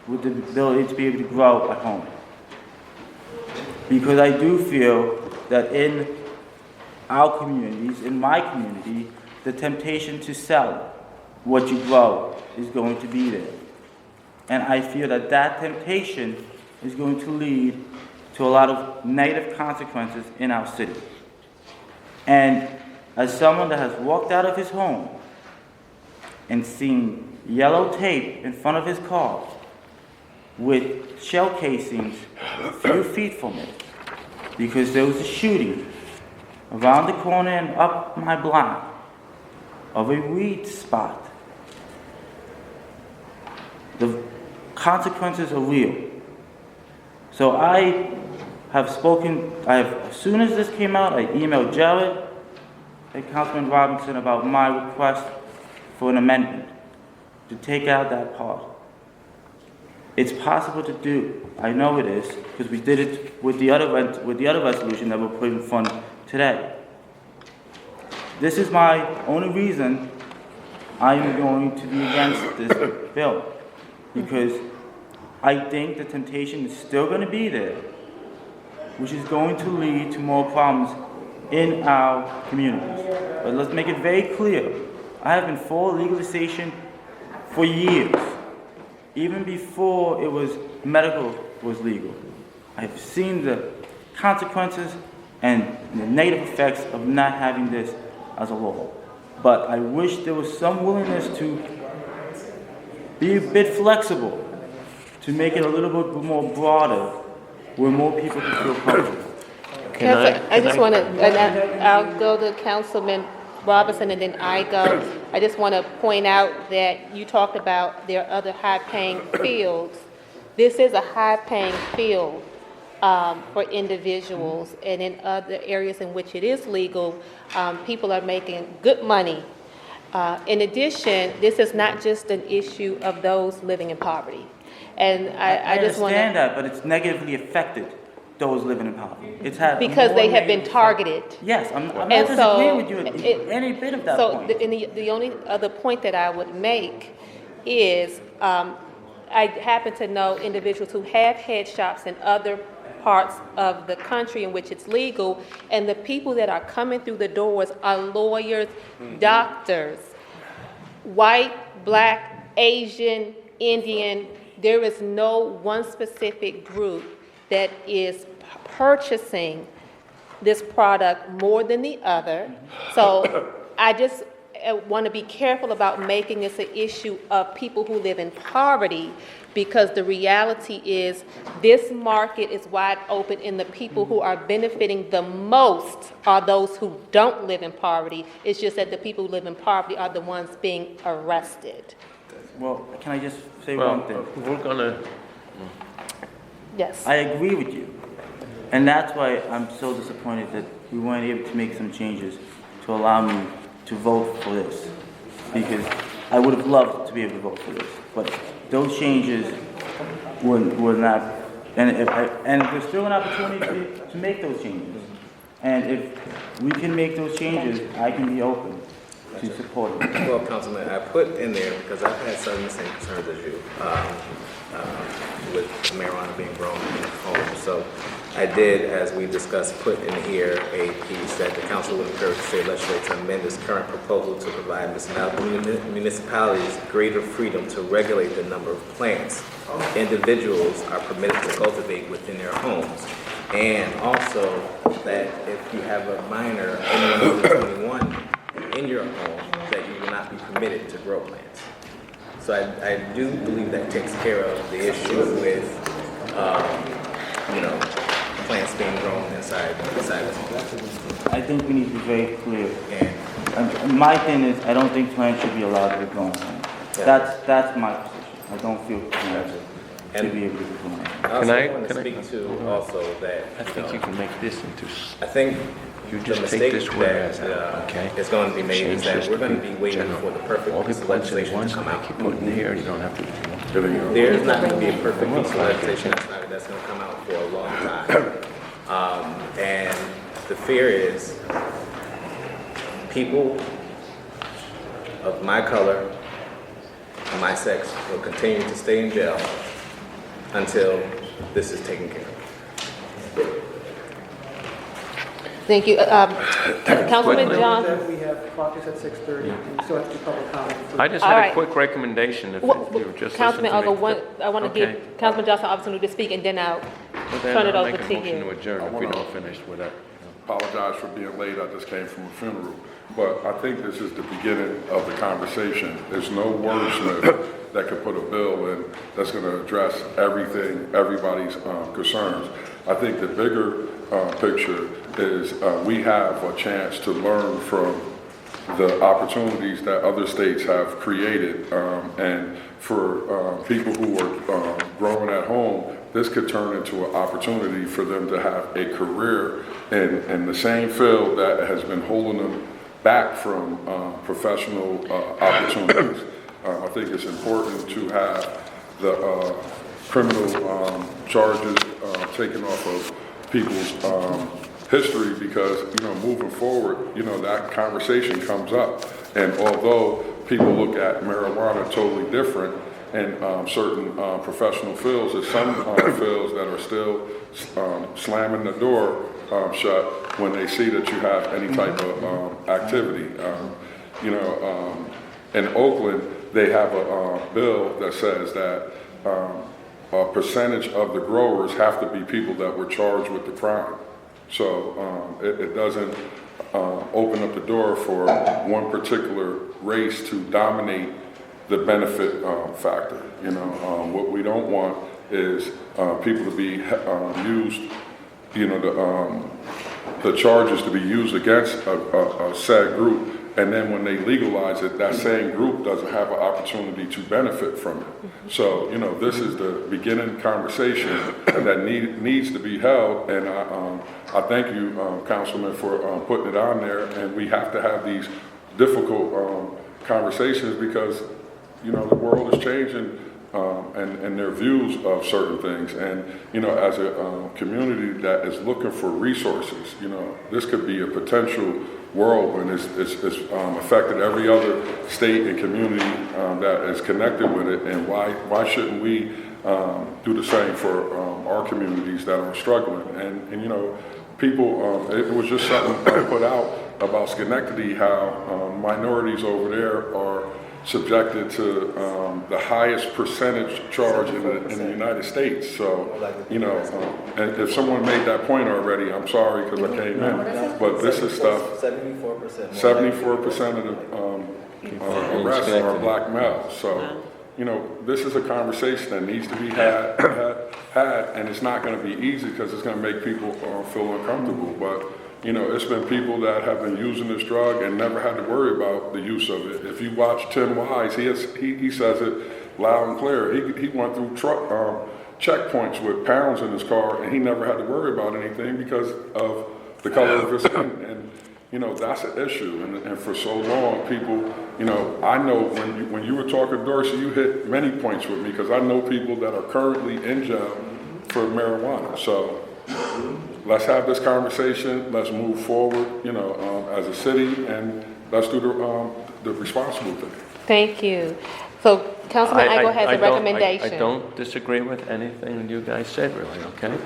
with the ability to be able to grow at home, because I do feel that in our communities, in my community, the temptation to sell what you grow is going to be there. And I feel that that temptation is going to lead to a lot of negative consequences in our city. And as someone that has walked out of his home and seen yellow tape in front of his car with shell casings a few feet from it, because there was a shooting around the corner and up my block of a weed spot, the consequences are real. So I have spoken, as soon as this came out, I emailed Jared and Councilman Robinson about my request for an amendment to take out that part. It's possible to do. I know it is, because we did it with the other resolution that we're putting in front today. This is my only reason I am going to be against this bill, because I think the temptation is still going to be there, which is going to lead to more problems in our communities. But let's make it very clear, I have been for legalization for years, even before it was medical was legal. I've seen the consequences and the negative effects of not having this as a law. But I wish there was some willingness to be a bit flexible, to make it a little bit more broader, where more people can feel comfortable. I just want to, I'll go to Councilman Robinson and then I go. I just want to point out that you talked about there are other high-paying fields. This is a high-paying field for individuals, and in other areas in which it is legal, people are making good money. In addition, this is not just an issue of those living in poverty. And I just want to... understand that, but it's negatively affected those living in poverty. It's had Because more they have been negative- targeted. Yes, I'm not And so, disagreeing with you at any bit of that So, point. the only other point that I would make is, I happen to know individuals who have head shops in other parts of the country in which it's legal, and the people that are coming through the doors are lawyers, doctors, white, black, Asian, Indian. There is no one specific group that is purchasing this product more than the other. So I just want to be careful about making this an issue of people who live in poverty, because the reality is this market is wide open, and the people who are benefiting the most are those who don't live in poverty. It's just that the people who live in poverty are the ones being arrested. Well, can I just say Well, one thing? we're gonna, Yes. I agree with you. And that's why I'm so disappointed that we weren't able to make some changes to allow me to vote for this. Because I would have loved to be able to vote for this. But those changes were not, and if there's still an opportunity to make those changes. And if we can make those changes, I can be open to support it. Well, Councilman, I put in there, because I've had some of the same concerns as you, with marijuana being grown in homes. So I did, as we discussed, put in here a piece that the council would encourage the state legislature to amend this current proposal to provide municipalities greater freedom to regulate the number of plants individuals are permitted to cultivate within their homes. And also that if you have a minor, anyone under 21, in your home, that you will not be permitted to grow plants. So I do believe that takes care of the issue with, plants being grown inside the home. I think we need to be very clear. And And my thing is, I don't think plants should be allowed to be grown. That's my position. I don't feel plants should be able to be grown. I also I- want to can I- speak to also that, I think you can make this into, I think you the just take mistake this whereas that out, okay? is going to be made is Change that this we're to going to be be waiting general. for the perfect All the piece of points at legislation once, to come make out. you put in here, you don't have to. There's not going to be a perfect piece of legislation that's going to come out for a long time. And the fear is people of my color and my sex will continue to stay in jail until this is taken care of. Thank you. Councilman Johnson. That we have caucus at 6:30, and we still have to do public comment. I just All had right. a quick recommendation, if Well, you just Councilman listen to me. Unger, I want to Okay. give Councilman Johnson an opportunity to speak, and then I'll Well, then turn it I'll over make a to motion you. to adjourn if we don't finish with that. Apologize for being late, I just came from a funeral. But I think this is the beginning of the conversation. There's no wordsmith that could put a bill in that's going to address everything, everybody's concerns. I think the bigger picture is we have a chance to learn from the opportunities that other states have created. And for people who are growing at home, this could turn into an opportunity for them to have a career in the same field that has been holding them back from professional opportunities. I think it's important to have the criminal charges taken off of people's history because, moving forward, that conversation comes up. And although people look at marijuana totally different in certain professional fields, there's some fields that are still slamming the door shut when they see that you have any type of activity. In Oakland, they have a bill that says that a percentage of the growers have to be people that were charged with the crime. So it doesn't open up the door for one particular race to dominate the benefit factor. What we don't want is people to be used, the charges to be used against a said group, and then when they legalize it, that same group doesn't have an opportunity to benefit from it. So, this is the beginning conversation that needs to be held, and I thank you, Councilman, for putting it on there, and we have to have these difficult conversations because, the world is changing and their views of certain things. And, as a community that is looking for resources, this could be a potential whirlwind. It's affected every other state and community that is connected with it. And why shouldn't we do the same for our communities that are struggling? And people, it was just something I put out about Schenectady, how minorities over there are subjected to the highest percentage charge in the United States. So, and if someone made that point already, I'm sorry because I came in, but this is stuff. 74%. 74% of the arrests are black males. So, this is a conversation that needs to be had, and it's not going to be easy because it's going to make people feel uncomfortable. But it's been people that have been using this drug and never had to worry about the use of it. If you watch Tim Wise, he says it loud and clear. He went through checkpoints with pounds in his car, and he never had to worry about anything because of the color of his skin. And that's an issue. And for so long, people, I know when you were talking, Dorsey, you hit many points with me because I know people that are currently in jail for marijuana. So let's have this conversation. Let's move forward, as a city, and let's do the responsible thing. Thank you. So Councilman Igo has a recommendation. I don't disagree with anything you guys said, really, okay?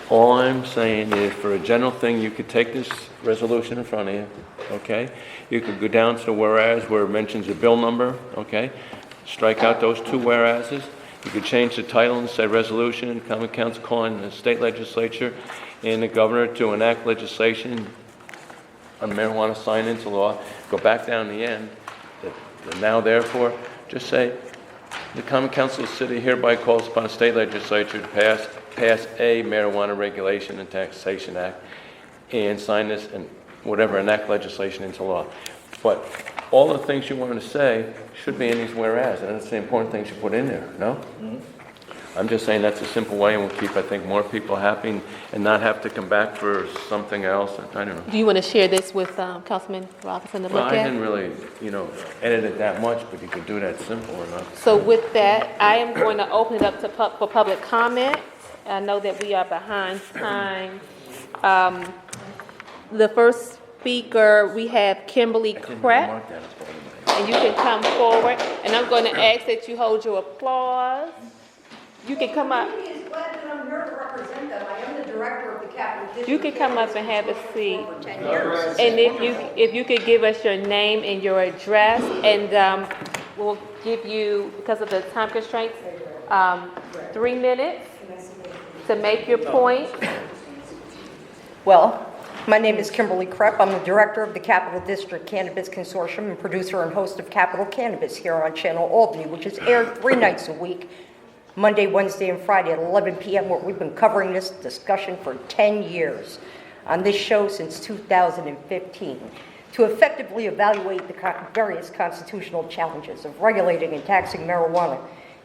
All I'm saying is, for a general thing, you could take this resolution in front of you, okay? You could go down to the whereas where it mentions the bill number, okay? Strike out those two whereases. You could change the title and say resolution, common council calling the state legislature and the governor to enact legislation on marijuana signed into law. Go back down the end, the now therefore, just say, the common council of the city hereby calls upon the state legislature to pass a marijuana regulation and taxation act and sign this and whatever, enact legislation into law. But all the things you want to say should be in these whereas, and that's the important things you put in there, no? Mm-hmm. I'm just saying that's a simple way, and will keep, I think, more people happy and not have to come back for something else. I don't know. Do you want to share this with Councilman Robinson to look Well, I at? didn't really, edit it that much, but you could do that simple enough. So with that, I am going to open it up to for public comment. I know that we are behind time. The first speaker, we have Kimberly Krepp, and you can come forward. And I'm going to ask that you hold your applause. You can come up. I'm glad that I'm here to represent them. I am the director of the Capital District. You can come up and have a seat. For 10 years. And if you could give us your name and your address, and we'll give you, because of the time constraints, 3 minutes to make your point. Well, my name is Kimberly Krepp. I'm the director of the Capital District Cannabis Consortium and producer and host of Capital Cannabis here on Channel Albany, which is aired 3 nights a week, Monday, Wednesday, and Friday at 11 p.m., where we've been covering this discussion for 10 years on this show since 2015 to effectively evaluate the various constitutional challenges of regulating and taxing marijuana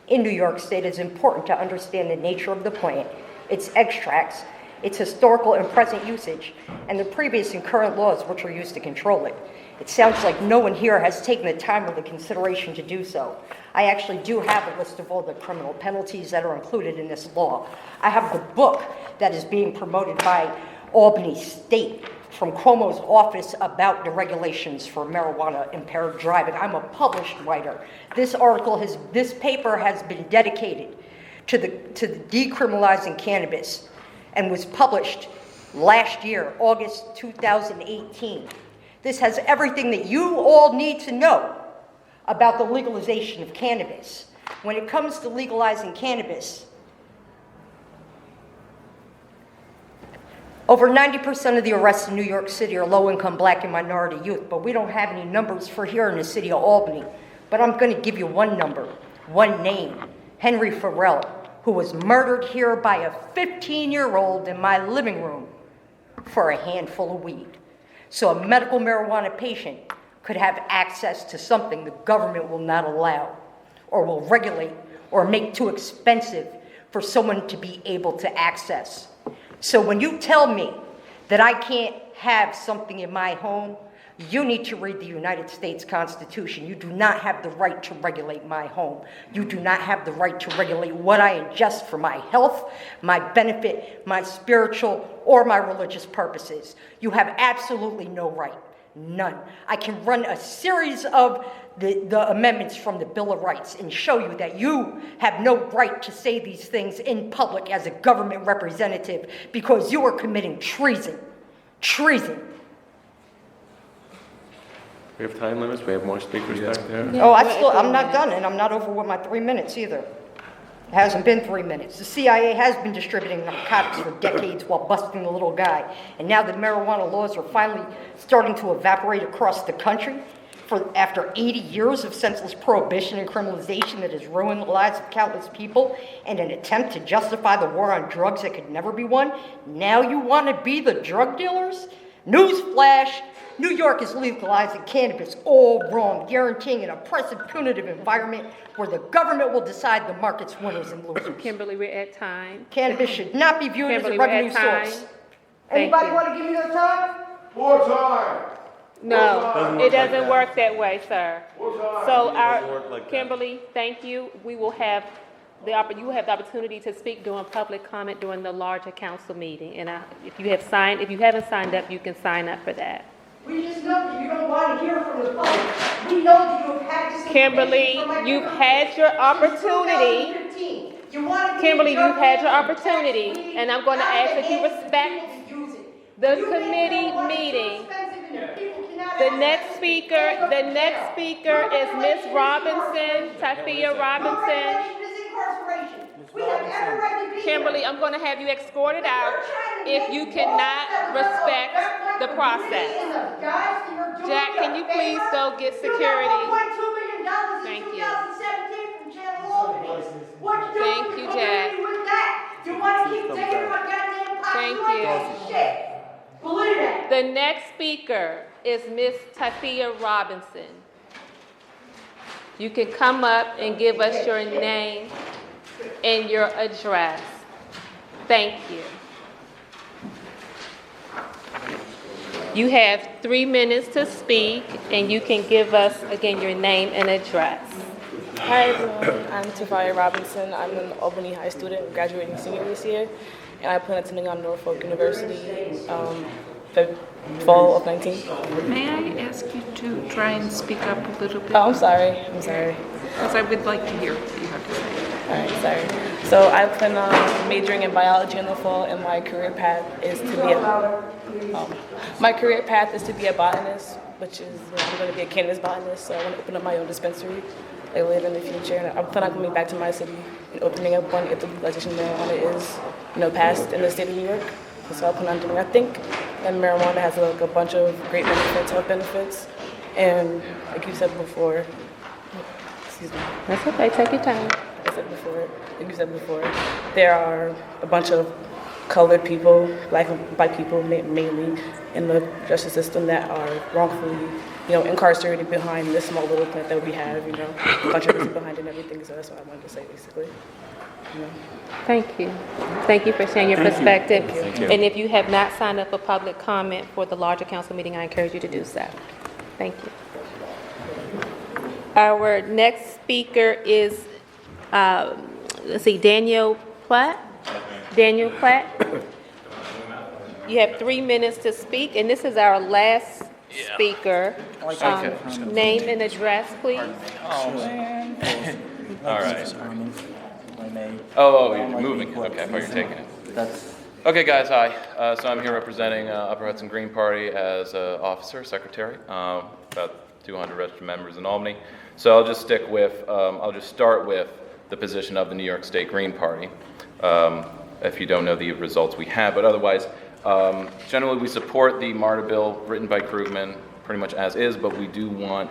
in New York State. It's important to understand the nature of the plant, its extracts, its historical and present usage, and the previous and current laws which are used to control it. It sounds like no one here has taken the time or the consideration to do so. I actually do have a list of all the criminal penalties that are included in this law. I have the book that is being promoted by Albany State from Cuomo's office about the regulations for marijuana impaired driving. I'm a published writer. This paper has been dedicated to the decriminalizing cannabis and was published last year, August 2018. This has everything that you all need to know about the legalization of cannabis. When it comes to legalizing cannabis, over 90% of the arrests in New York City are low-income black and minority youth, but we don't have any numbers for here in the city of Albany. But I'm going to give you one number, one name, Henry Farrell, who was murdered here by a 15-year-old in my living room for a handful of weed. So a medical marijuana patient could have access to something the government will not allow or will regulate or make too expensive for someone to be able to access. So when you tell me that I can't have something in my home, You need to read the United States Constitution. You do not have the right to regulate my home. You do not have the right to regulate what I ingest for my health, my benefit, my spiritual, or my religious purposes. You have absolutely no right. None. I can run a series of the amendments from the Bill of Rights and show you that you have no right to say these things in public as a government representative because you are committing treason. Treason. We have time limits, we have more speakers back there. Oh, I'm not done, and I'm not over with my 3 minutes either. It hasn't been 3 minutes. The CIA has been distributing narcotics for decades while busting the little guy. And now the marijuana laws are finally starting to evaporate across the country. After 80 years of senseless prohibition and criminalization that has ruined the lives of countless people and an attempt to justify the war on drugs that could never be won, now you want to be the drug dealers? Newsflash! New York is legalizing cannabis all wrong, guaranteeing an oppressive, punitive environment where the government will decide the market's winners and losers. Kimberly, we're at time. Cannabis should not be viewed Kimberly, as a we're revenue at time. source. Thank Anybody you. want to give me their time? More time. No, it doesn't work that way, sir. More time. So Kimberly, thank you. We will have you will have the opportunity to speak during public comment during the larger council meeting. And if you haven't signed up, you can sign up for that. We just know that you don't want to hear from the public. We know that you have had this Kimberly, information from my you've government had your since opportunity. 2015. You want to be Kimberly, a you've had your government opportunity, tax and I'm going to out of ask the that you hands of respect people to use it. the You make committee marijuana too meeting. expensive and people cannot The access next it. speaker, They go to jail. is Ms. Robinson, Tafia Robinson. Regulation is incarceration. We have every right to be Kimberly, here. I'm going to have you escorted out if you cannot respect the process. Jack, can you please go get security? Thank you. Thank you, Jack. You want to keep taking my goddamn Thank population shit. Believe it. The next speaker is Ms. Tafia Robinson. You can come up and give us your name and your address. Thank you. You have 3 minutes to speak, and you can give us, again, your name and address. Hi everyone, I'm Tafia Robinson. I'm an Albany High student, graduating senior this year, and I plan on attending on Norfolk University, fall of 19. May I ask you to try and speak up a little bit? Oh, I'm sorry. Because I would like to hear what you have to say. All right, sorry. So I plan on majoring in biology in the fall, and my career path is to be a botanist, which is I'm going to be a cannabis botanist. So I want to open up my own dispensary later in the future. And I plan on coming back to my city and opening up one if the legalization of marijuana is, passed in the state of New York. So I plan on doing. I think that marijuana has a bunch of great benefits, health benefits, and like you said before. Excuse me. That's okay, take your time. Like you said before, there are a bunch of colored people, black people mainly, in the justice system that are wrongfully, incarcerated behind this small little plant that we have, controversy behind it and everything. So that's what I wanted to say, basically. Thank you. Thank you for sharing your perspective. And if you have not signed up for public comment for the larger council meeting, I encourage you to do so. Thank you. Our next speaker is, Daniel Platt. Daniel Platt. You have 3 minutes to speak, and this is our last speaker. Name and address, please. All right. Oh, you're moving. Okay, I thought you were taking it. Okay, guys, hi. So I'm here representing Upper Hudson Green Party as an officer, secretary, about 200 registered members in Albany. So I'll just start with the position of the New York State Green Party, if you don't know the results we have. But otherwise, generally we support the MARTA bill written by Krugman pretty much as is, but we do want,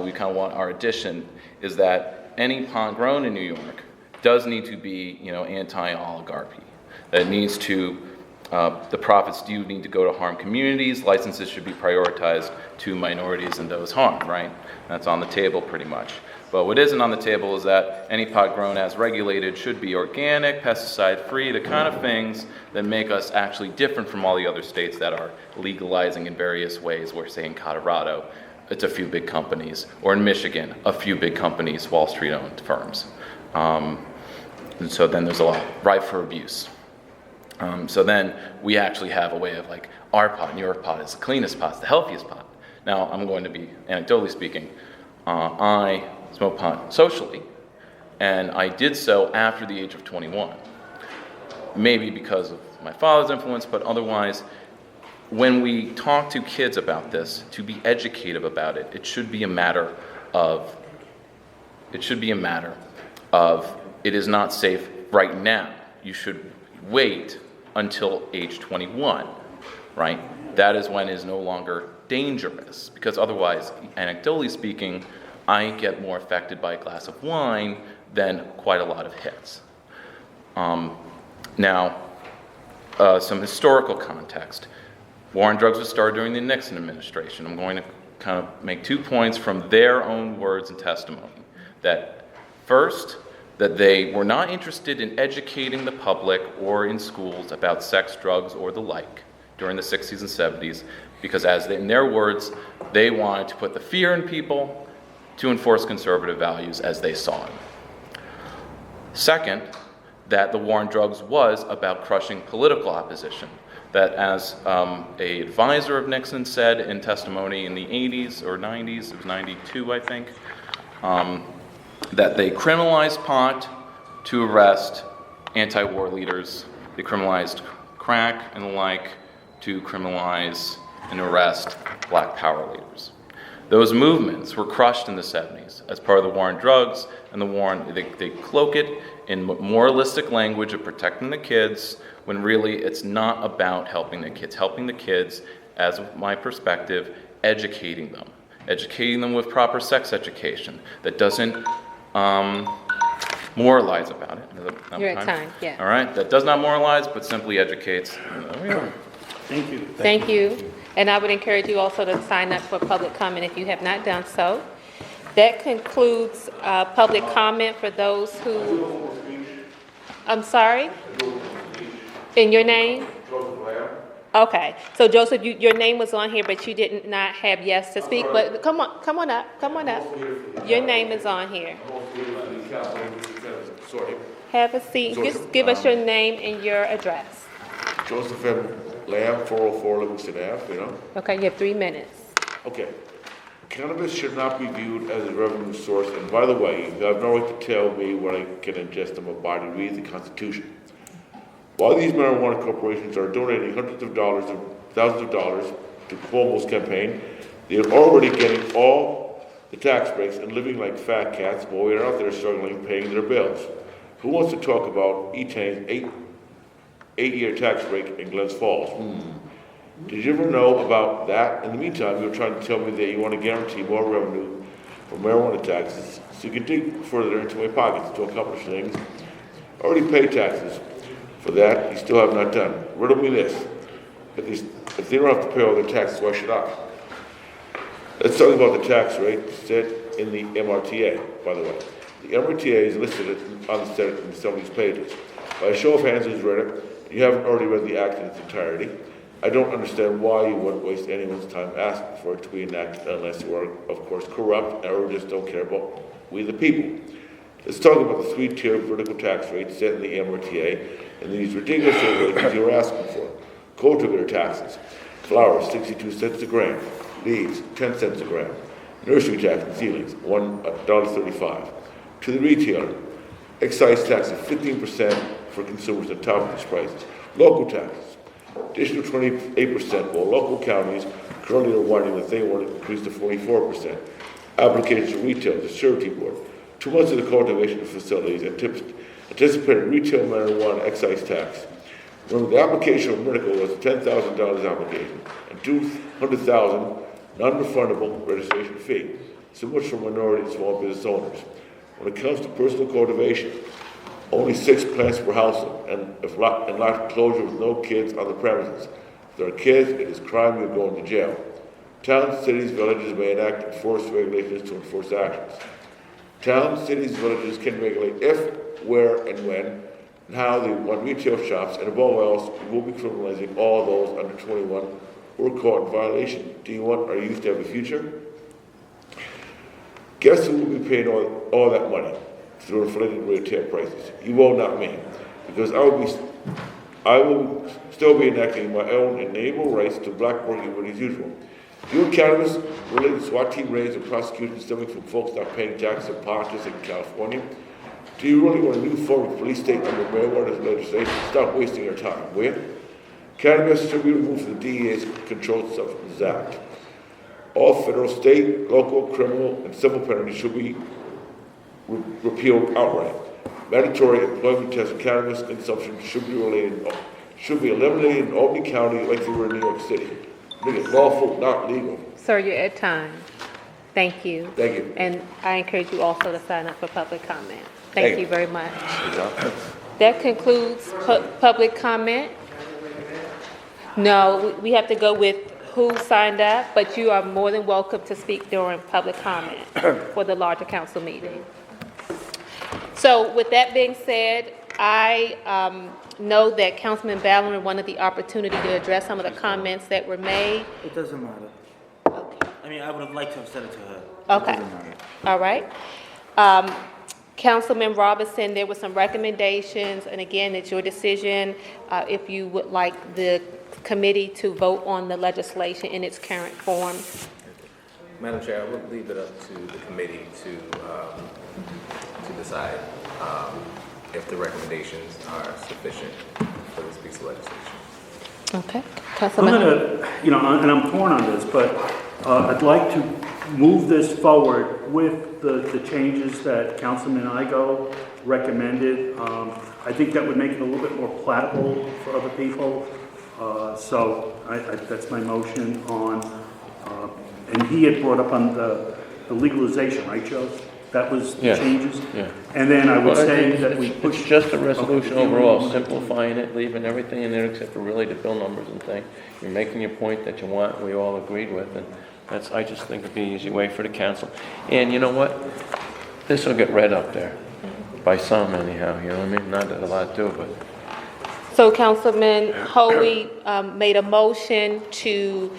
we kind of want our addition is that any pond grown in New York does need to be, anti-oligarchy. That it needs to The profits do need to go to harm communities. Licenses should be prioritized to minorities and those harmed, right? That's on the table pretty much. But what isn't on the table is that any pot grown as regulated should be organic, pesticide-free, the kind of things that make us actually different from all the other states that are legalizing in various ways. We're saying Colorado, it's a few big companies, or in Michigan, a few big companies, Wall Street-owned firms. And so then there's a lot ripe for abuse. So then we actually have a way of like, our pot, New York pot is the cleanest pot, it's the healthiest pot. Now, I'm going to be, anecdotally speaking, I smoke pot socially, and I did so after the age of 21. Maybe because of my father's influence, but otherwise, when we talk to kids about this, to be educative about it, it should be a matter of, it is not safe right now. You should wait until age 21, right? That is when it is no longer dangerous, because otherwise, anecdotally speaking, I get more affected by a glass of wine than quite a lot of hits. Now, some historical context. War on drugs was started during the Nixon administration. I'm going to kind of make 2 points from their own words and testimony. That first, that they were not interested in educating the public or in schools about sex, drugs, or the like during the 60s and 70s, because in their words, they wanted to put the fear in people to enforce conservative values as they saw it. Second, that the war on drugs was about crushing political opposition. That as an advisor of Nixon said in testimony in the 80s or 90s, it was 92 I think, that they criminalized pot to arrest anti-war leaders. They criminalized crack and the like to criminalize and arrest black power leaders. Those movements were crushed in the 70s as part of the war on drugs, and the war on, they cloak it in moralistic language of protecting the kids, when really it's not about helping the kids. Helping the kids, as my perspective, educating them with proper sex education that doesn't moralize about it. You're at time, yeah. All right, that does not moralize, but simply educates. Thank you. Thank you. And I would encourage you also to sign up for public comment if you have not done so. That concludes public comment for those who... I'm sorry? In your name? Okay. So Joseph, your name was on here, but you did not have yes to speak. But come on up. Your name is on here. Have a seat. Just give us your name and your address. Joseph M. Lamb, 404 Livingston Ave, you know? Okay, you have 3 minutes. Okay. Cannabis should not be viewed as a revenue source, and by the way, you have no right to tell me what I can ingest in my body. Read the Constitution. While these marijuana corporations are donating hundreds of dollars or thousands of dollars to Cuomo's campaign, they are already getting all the tax breaks and living like fat cats while we are out there struggling paying their bills. Who wants to talk about E-Tane's eight-year tax break in Glens Falls? Did you ever know about that? In the meantime, you're trying to tell me that you want to guarantee more revenue from marijuana taxes so you can dig further into my pockets to accomplish things. I already pay taxes for that. You still have not done. Riddle me this. If they don't have to pay all their taxes, why should I? Let's talk about the tax rate set in the MRTA, by the way. The MRTA is listed on the Senate in some of these pages. By a show of hands who's read it, you haven't already read the act in its entirety. I don't understand why you wouldn't waste anyone's time asking for it to be enacted unless you are, of course, corrupt or just don't care about we the people. Let's talk about the three-tier vertical tax rate set in the MRTA and these ridiculous regulations you're asking for. Cultivator taxes. Flour, 62 cents a gram. Leaves, 10 cents a gram. Nursery tax and ceilings, $1.35. To the retailer, excise tax of 15% for consumers on top of these prices. Local taxes, additional 28%, while local counties currently are wanting that they want to increase to 44%. Applications to retail, the Surety Board. 2 months of the cultivation facilities anticipated retail marijuana excise tax. Remember, the application of medical was a $10,000 application and $200,000 non-refundable registration fee. So much for minority and small business owners. When it comes to personal cultivation, only 6 plants per household, and locked enclosure with no kids on the premises. If there are kids, it is crime, you're going to jail. Towns, cities, villages may enact and enforce regulations to enforce actions. Towns, cities, villages can regulate if, where, and when, and how they want retail shops, and above all else, we will be criminalizing all those under 21 who are caught in violation. Do you want our youth to have a future? Guess who will be paying all that money through inflated retail prices? You will, not me, because I will still be enacting my own inalienable rights to black working women as usual. Your cannabis related SWAT team raids and prosecutions stemming from folks not paying taxes and politics in California. Do you really want a new form of police state under marijuana legislation? Stop wasting your time, will you? Cannabis should be removed from the DEA's Controlled Substances Act. All federal, state, local, criminal, and civil penalties should be repealed outright. Mandatory employment tests of cannabis consumption should be eliminated in Albany County like they were in New York City. Make it lawful, not legal. Sir, you're at time. Thank you. Thank you. And I encourage you also to sign up for public comment. Thank Thank you. you very much. That concludes public comment. No, we have to go with who signed up, but you are more than welcome to speak during public comment for the larger council meeting. So with that being said, I know that Councilman Ballard wanted the opportunity to address some of the comments that were made. It doesn't matter. Okay. I mean, I would have liked to have said it to her. Okay. It doesn't matter. All right. Councilman Robinson, there were some recommendations, and again, it's your decision if you would like the committee to vote on the legislation in its current form. Madam Chair, I would leave it up to the committee to decide if the recommendations are sufficient for this piece of legislation. Okay. I'm Councilman. gonna, and I'm torn on this, but I'd like to move this forward with the changes that Councilman Igo recommended. I think that would make it a little bit more palatable for other people. So that's my motion on, and he had brought up on the legalization, right, Joe? That was the changes? Yeah. And then I would say that we push. It's just a resolution overall, simplifying it, leaving everything in there except for really the bill numbers and things. You're making your point that you want, we all agreed with, and I just think it'd be an easy way for the council. And you know what? This will get read up there, by some anyhow, you know what I mean? Not that a lot do, but. So Councilman Hoey made a motion to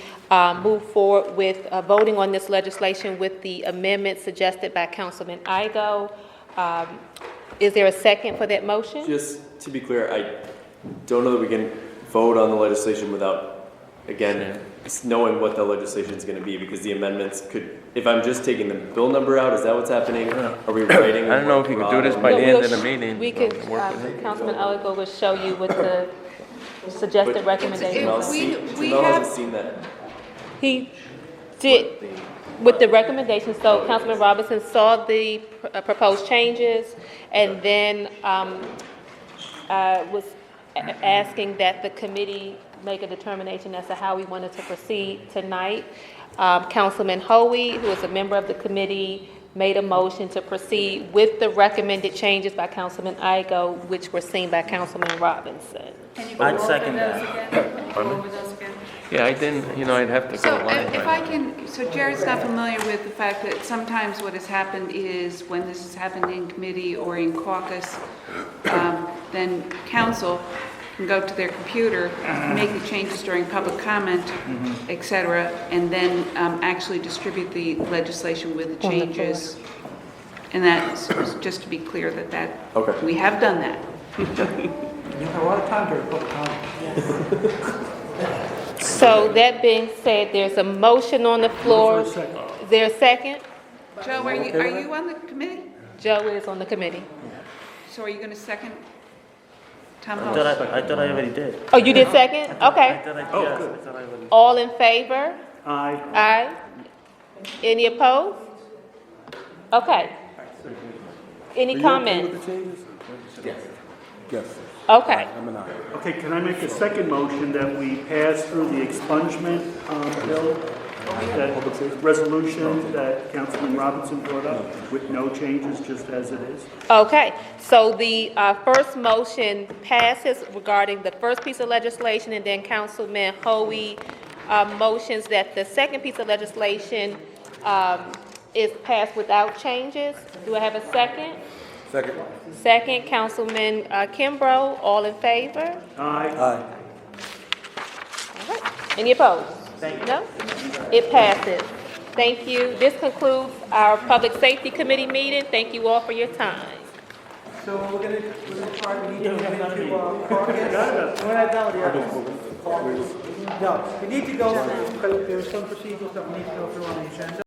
move forward with voting on this legislation with the amendment suggested by Councilman Igo. Is there a second for that motion? Just to be clear, I don't know that we can vote on the legislation without, again, knowing what the legislation is going to be, because the amendments could, if I'm just taking the bill number out, is that what's happening? Are we writing? I don't know if you could do this by the end of the meeting. We could, Councilman Igo will show you with the suggested recommendations. Jamel hasn't seen that. He did, with the recommendations, so Councilman Robinson saw the proposed changes, and then was asking that the committee make a determination as to how we wanted to proceed tonight. Councilman Hoey, who is a member of the committee, made a motion to proceed with the recommended changes by Councilman Igo, which were seen by Councilman Robinson. I'd second that. Yeah, I didn't, I'd have to So go line if by I can, so Jared's not familiar with the fact that sometimes what has happened is when this has happened in committee or in caucus, then council can go to their computer, make the changes during public comment, et cetera, and then actually distribute the legislation with the changes. And that's, just to be clear that Okay. we have done that. You have a lot of time during public comment. So that being said, there's a motion on the floor. Is there a second? Joe, are you on the committee? Joe is on the committee. So are you going to second Tom I Holt? thought I already did. Oh, you did second? Okay. I thought I already. All in favor? Aye. Aye. Any opposed? Okay. Any comments? Yes. Okay. I'm an aye. Okay, can I make a second motion that we pass through the expungement bill that resolution that Councilman Robinson brought up with no changes, just as it is. Okay, so the first motion passes regarding the first piece of legislation, and then Councilman Hoey motions that the second piece of legislation is passed without changes. Do I have a second? Second. Second, Councilman Kimbrough, all in favor? Aye. Aye. All right. Any opposed? No? It passes. Thank you. This concludes our Public Safety Committee meeting. Thank you all for your time. So we're gonna try, we need to go into, caucus. We're not done with the caucus. No, we need to go, because there's some procedures that we need to go through on the agenda.